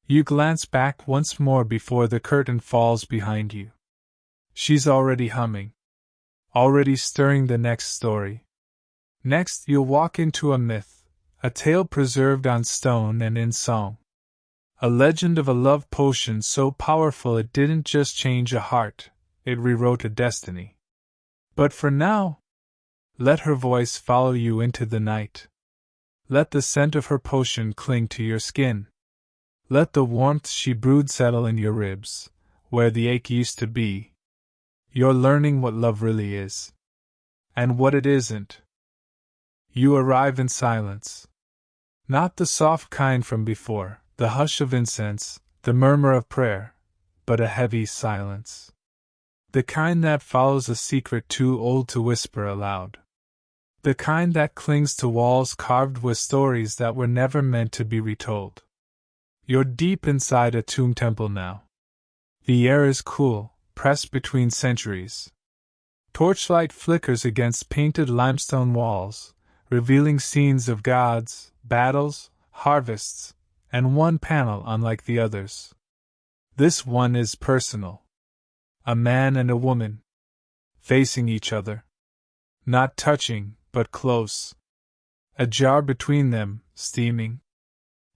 You glance back once more before the curtain falls behind you. She's already humming. Already stirring the next story. Next, you'll walk into a myth, a tale preserved on stone and in song. A legend of a love potion so powerful it didn't just change a heart, it rewrote a destiny. But for now, let her voice follow you into the night. Let the scent of her potion cling to your skin. Let the warmth she brewed settle in your ribs, where the ache used to be. You're learning what love really is. And what it isn't. You arrive in silence. Not the soft kind from before, the hush of incense, the murmur of prayer, but a heavy silence. The kind that follows a secret too old to whisper aloud. The kind that clings to walls carved with stories that were never meant to be retold. You're deep inside a tomb temple now. The air is cool, pressed between centuries. Torchlight flickers against painted limestone walls, revealing scenes of gods, battles, harvests, and one panel unlike the others. This one is personal. A man and a woman, facing each other. Not touching, but close. A jar between them, steaming.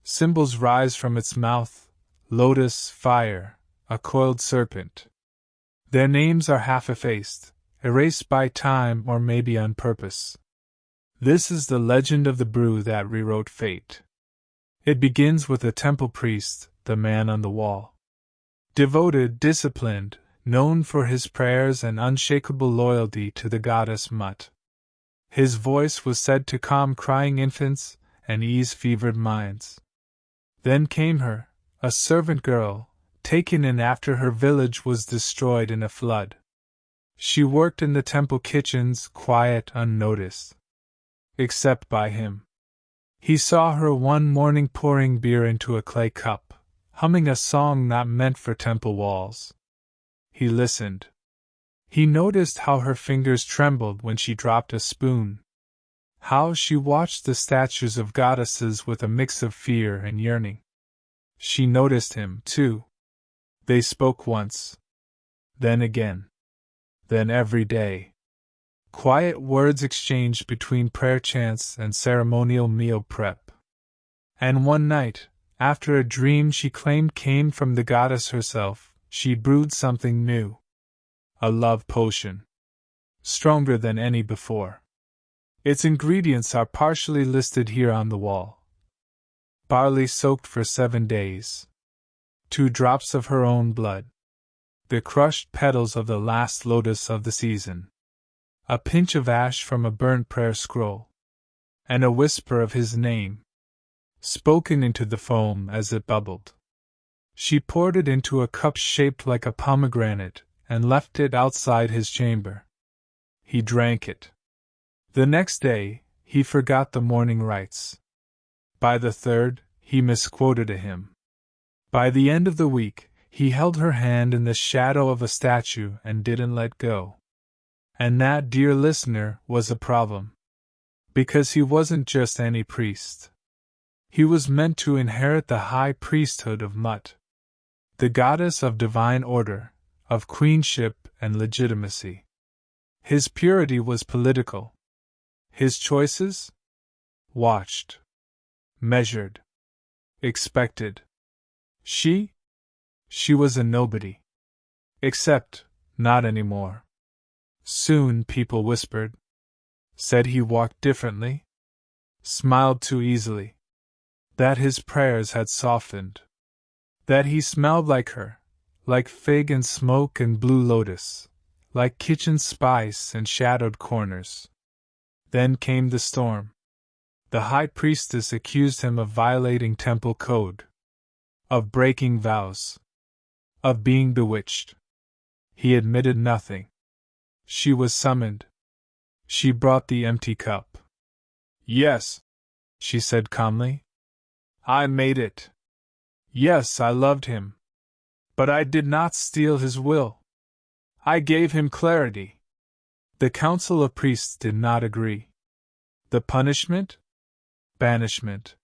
Symbols rise from its mouth, lotus, fire, a coiled serpent. Their names are half effaced, erased by time or maybe on purpose. This is the legend of the brew that rewrote fate. It begins with a temple priest, the man on the wall. Devoted, disciplined, known for his prayers and unshakable loyalty to the goddess Mut. His voice was said to calm crying infants and ease fevered minds. Then came her, a servant girl, taken in after her village was destroyed in a flood. She worked in the temple kitchens, quiet, unnoticed. Except by him. He saw her one morning pouring beer into a clay cup, humming a song not meant for temple walls. He listened. He noticed how her fingers trembled when she dropped a spoon. How she watched the statues of goddesses with a mix of fear and yearning. She noticed him, too. They spoke once. Then again. Then every day, quiet words exchanged between prayer chants and ceremonial meal prep. And one night, after a dream she claimed came from the goddess herself, she brewed something new. A love potion. Stronger than any before. Its ingredients are partially listed here on the wall. Barley soaked for 7 days. 2 drops of her own blood. The crushed petals of the last lotus of the season. A pinch of ash from a burnt prayer scroll. And a whisper of his name, spoken into the foam as it bubbled. She poured it into a cup shaped like a pomegranate and left it outside his chamber. He drank it. The next day, he forgot the morning rites. By the third, he misquoted a hymn. By the end of the week, he held her hand in the shadow of a statue and didn't let go. And that, dear listener, was a problem. Because he wasn't just any priest. He was meant to inherit the high priesthood of Mut, the goddess of divine order, of queenship and legitimacy. His purity was political. His choices? Watched. Measured. Expected. She was a nobody. Except, not anymore. Soon people whispered. Said he walked differently. Smiled too easily. That his prayers had softened. That he smelled like her, like fig and smoke and blue lotus, like kitchen spice and shadowed corners. Then came the storm. The high priestess accused him of violating temple code, of breaking vows, of being bewitched. He admitted nothing. She was summoned. She brought the empty cup. Yes, she said calmly. I made it. Yes, I loved him. But I did not steal his will. I gave him clarity. The council of priests did not agree. The punishment? Banishment.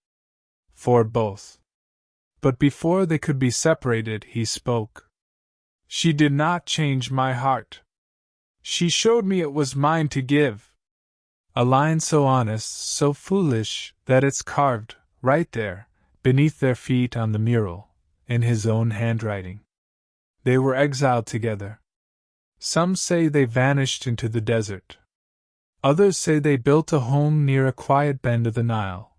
For both. But before they could be separated, he spoke. She did not change my heart. She showed me it was mine to give. A line so honest, so foolish, that it's carved, right there, beneath their feet on the mural, in his own handwriting. They were exiled together. Some say they vanished into the desert. Others say they built a home near a quiet bend of the Nile,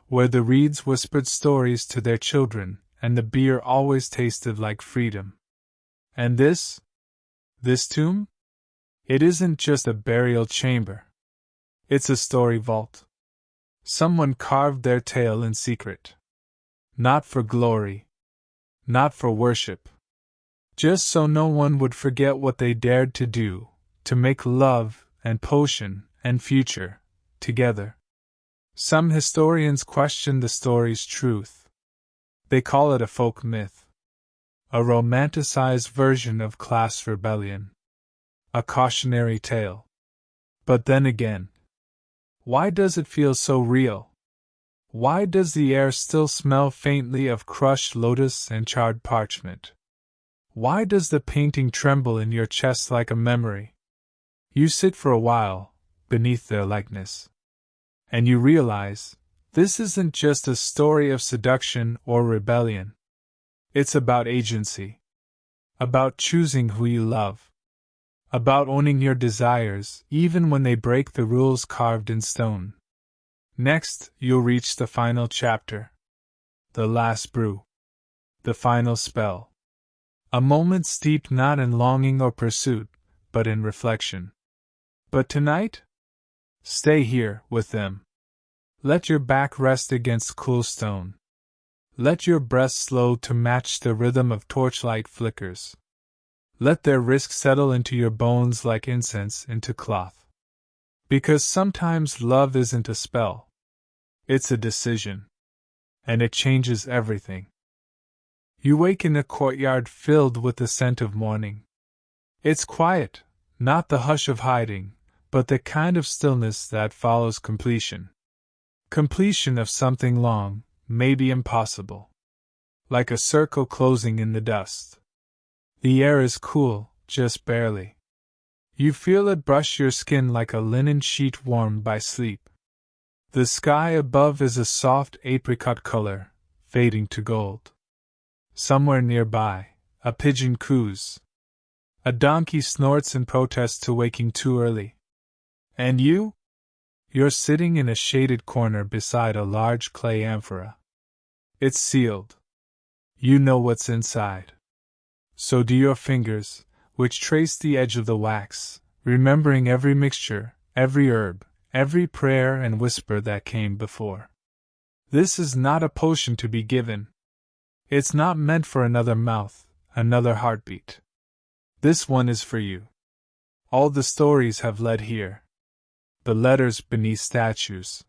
where the reeds whispered stories to their children, and the beer always tasted like freedom. And this tomb? It isn't just a burial chamber. It's a story vault. Someone carved their tale in secret. Not for glory. Not for worship. Just so no one would forget what they dared to do, to make love and potion and future together. Some historians question the story's truth. They call it a folk myth. A romanticized version of class rebellion. A cautionary tale. But then again, why does it feel so real? Why does the air still smell faintly of crushed lotus and charred parchment? Why does the painting tremble in your chest like a memory? You sit for a while, beneath their likeness. And you realize, this isn't just a story of seduction or rebellion. It's about agency. About choosing who you love. About owning your desires, even when they break the rules carved in stone. Next, you'll reach the final chapter. The last brew. The final spell. A moment steeped not in longing or pursuit, but in reflection. But tonight? Stay here, with them. Let your back rest against cool stone. Let your breath slow to match the rhythm of torchlight flickers. Let their risk settle into your bones like incense into cloth. Because sometimes love isn't a spell. It's a decision. And it changes everything. You wake in a courtyard filled with the scent of morning. It's quiet, not the hush of hiding, but the kind of stillness that follows completion. Completion of something long, maybe impossible. Like a circle closing in the dust. The air is cool, just barely. You feel it brush your skin like a linen sheet warmed by sleep. The sky above is a soft apricot color, fading to gold. Somewhere nearby, a pigeon coos. A donkey snorts in protest to waking too early. And you? You're sitting in a shaded corner beside a large clay amphora. It's sealed. You know what's inside. So do your fingers, which trace the edge of the wax, remembering every mixture, every herb, every prayer and whisper that came before. This is not a potion to be given. It's not meant for another mouth, another heartbeat. This one is for you. All the stories have led here. The letters beneath statues.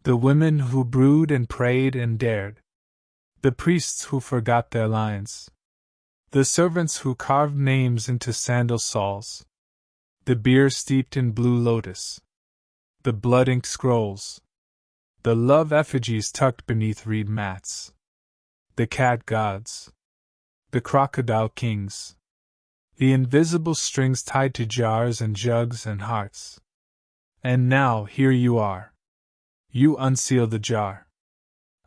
The women who brewed and prayed and dared. The priests who forgot their lines. The servants who carved names into sandal soles. The beer steeped in blue lotus. The blood-inked scrolls. The love effigies tucked beneath reed mats. The cat gods. The crocodile kings. The invisible strings tied to jars and jugs and hearts. And now here you are. You unseal the jar.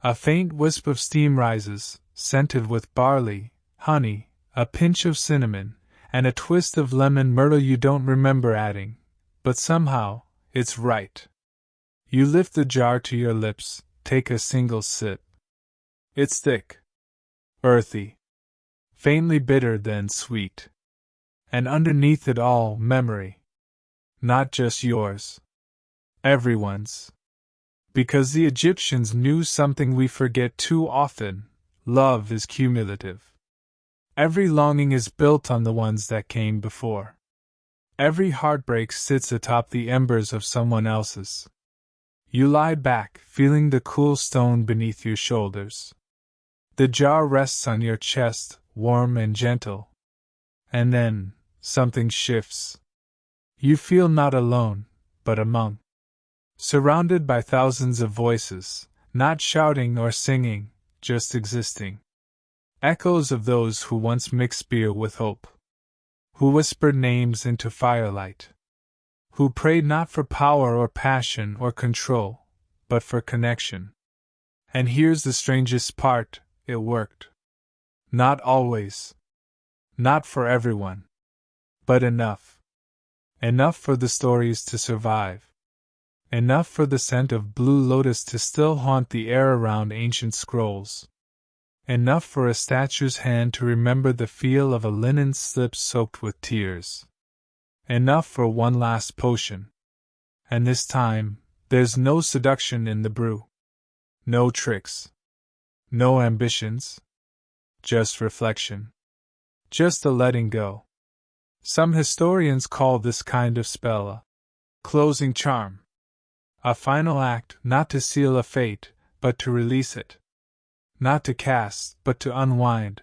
A faint wisp of steam rises, scented with barley, honey, a pinch of cinnamon, and a twist of lemon myrtle you don't remember adding, but somehow, it's right. You lift the jar to your lips, take a single sip. It's thick, earthy, faintly bitter then sweet. And underneath it all, memory. Not just yours. Everyone's. Because the Egyptians knew something we forget too often: love is cumulative. Every longing is built on the ones that came before. Every heartbreak sits atop the embers of someone else's. You lie back, feeling the cool stone beneath your shoulders. The jar rests on your chest, warm and gentle. And then, something shifts. You feel not alone, but among. Surrounded by thousands of voices, not shouting or singing, just existing. Echoes of those who once mixed beer with hope. Who whispered names into firelight. Who prayed not for power or passion or control, but for connection. And here's the strangest part: it worked. Not always. Not for everyone. But enough. Enough for the stories to survive. Enough for the scent of blue lotus to still haunt the air around ancient scrolls. Enough for a statue's hand to remember the feel of a linen slip soaked with tears. Enough for one last potion. And this time, there's no seduction in the brew. No tricks. No ambitions. Just reflection. Just a letting go. Some historians call this kind of spell a closing charm. A final act, not to seal a fate, but to release it. Not to cast, but to unwind.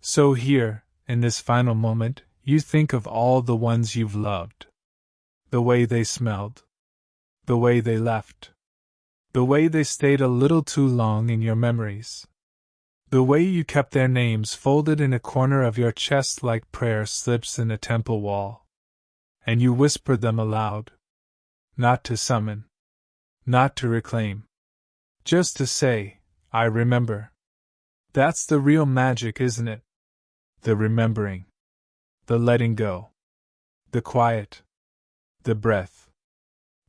So here, in this final moment, you think of all the ones you've loved. The way they smelled. The way they left. The way they stayed a little too long in your memories. The way you kept their names folded in a corner of your chest like prayer slips in a temple wall. And you whispered them aloud. Not to summon. Not to reclaim. Just to say, I remember. That's the real magic, isn't it? The remembering. The letting go. The quiet. The breath.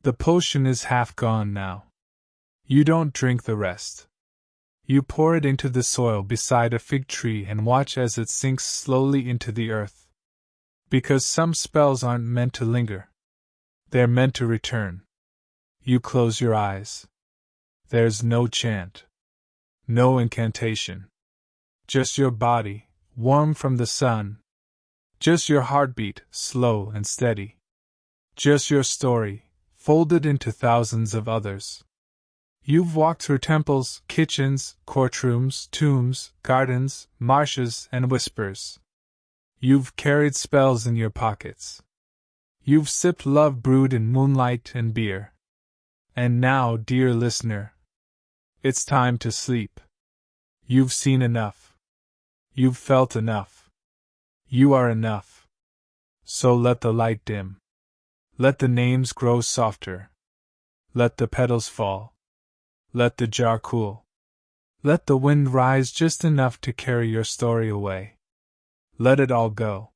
The potion is half gone now. You don't drink the rest. You pour it into the soil beside a fig tree and watch as it sinks slowly into the earth. Because some spells aren't meant to linger. They're meant to return. You close your eyes. There's no chant. No incantation. Just your body, warm from the sun. Just your heartbeat, slow and steady. Just your story, folded into thousands of others. You've walked through temples, kitchens, courtrooms, tombs, gardens, marshes, and whispers. You've carried spells in your pockets. You've sipped love brewed in moonlight and beer. And now, dear listener, it's time to sleep. You've seen enough. You've felt enough. You are enough. So let the light dim. Let the names grow softer. Let the petals fall. Let the jar cool. Let the wind rise just enough to carry your story away. Let it all go.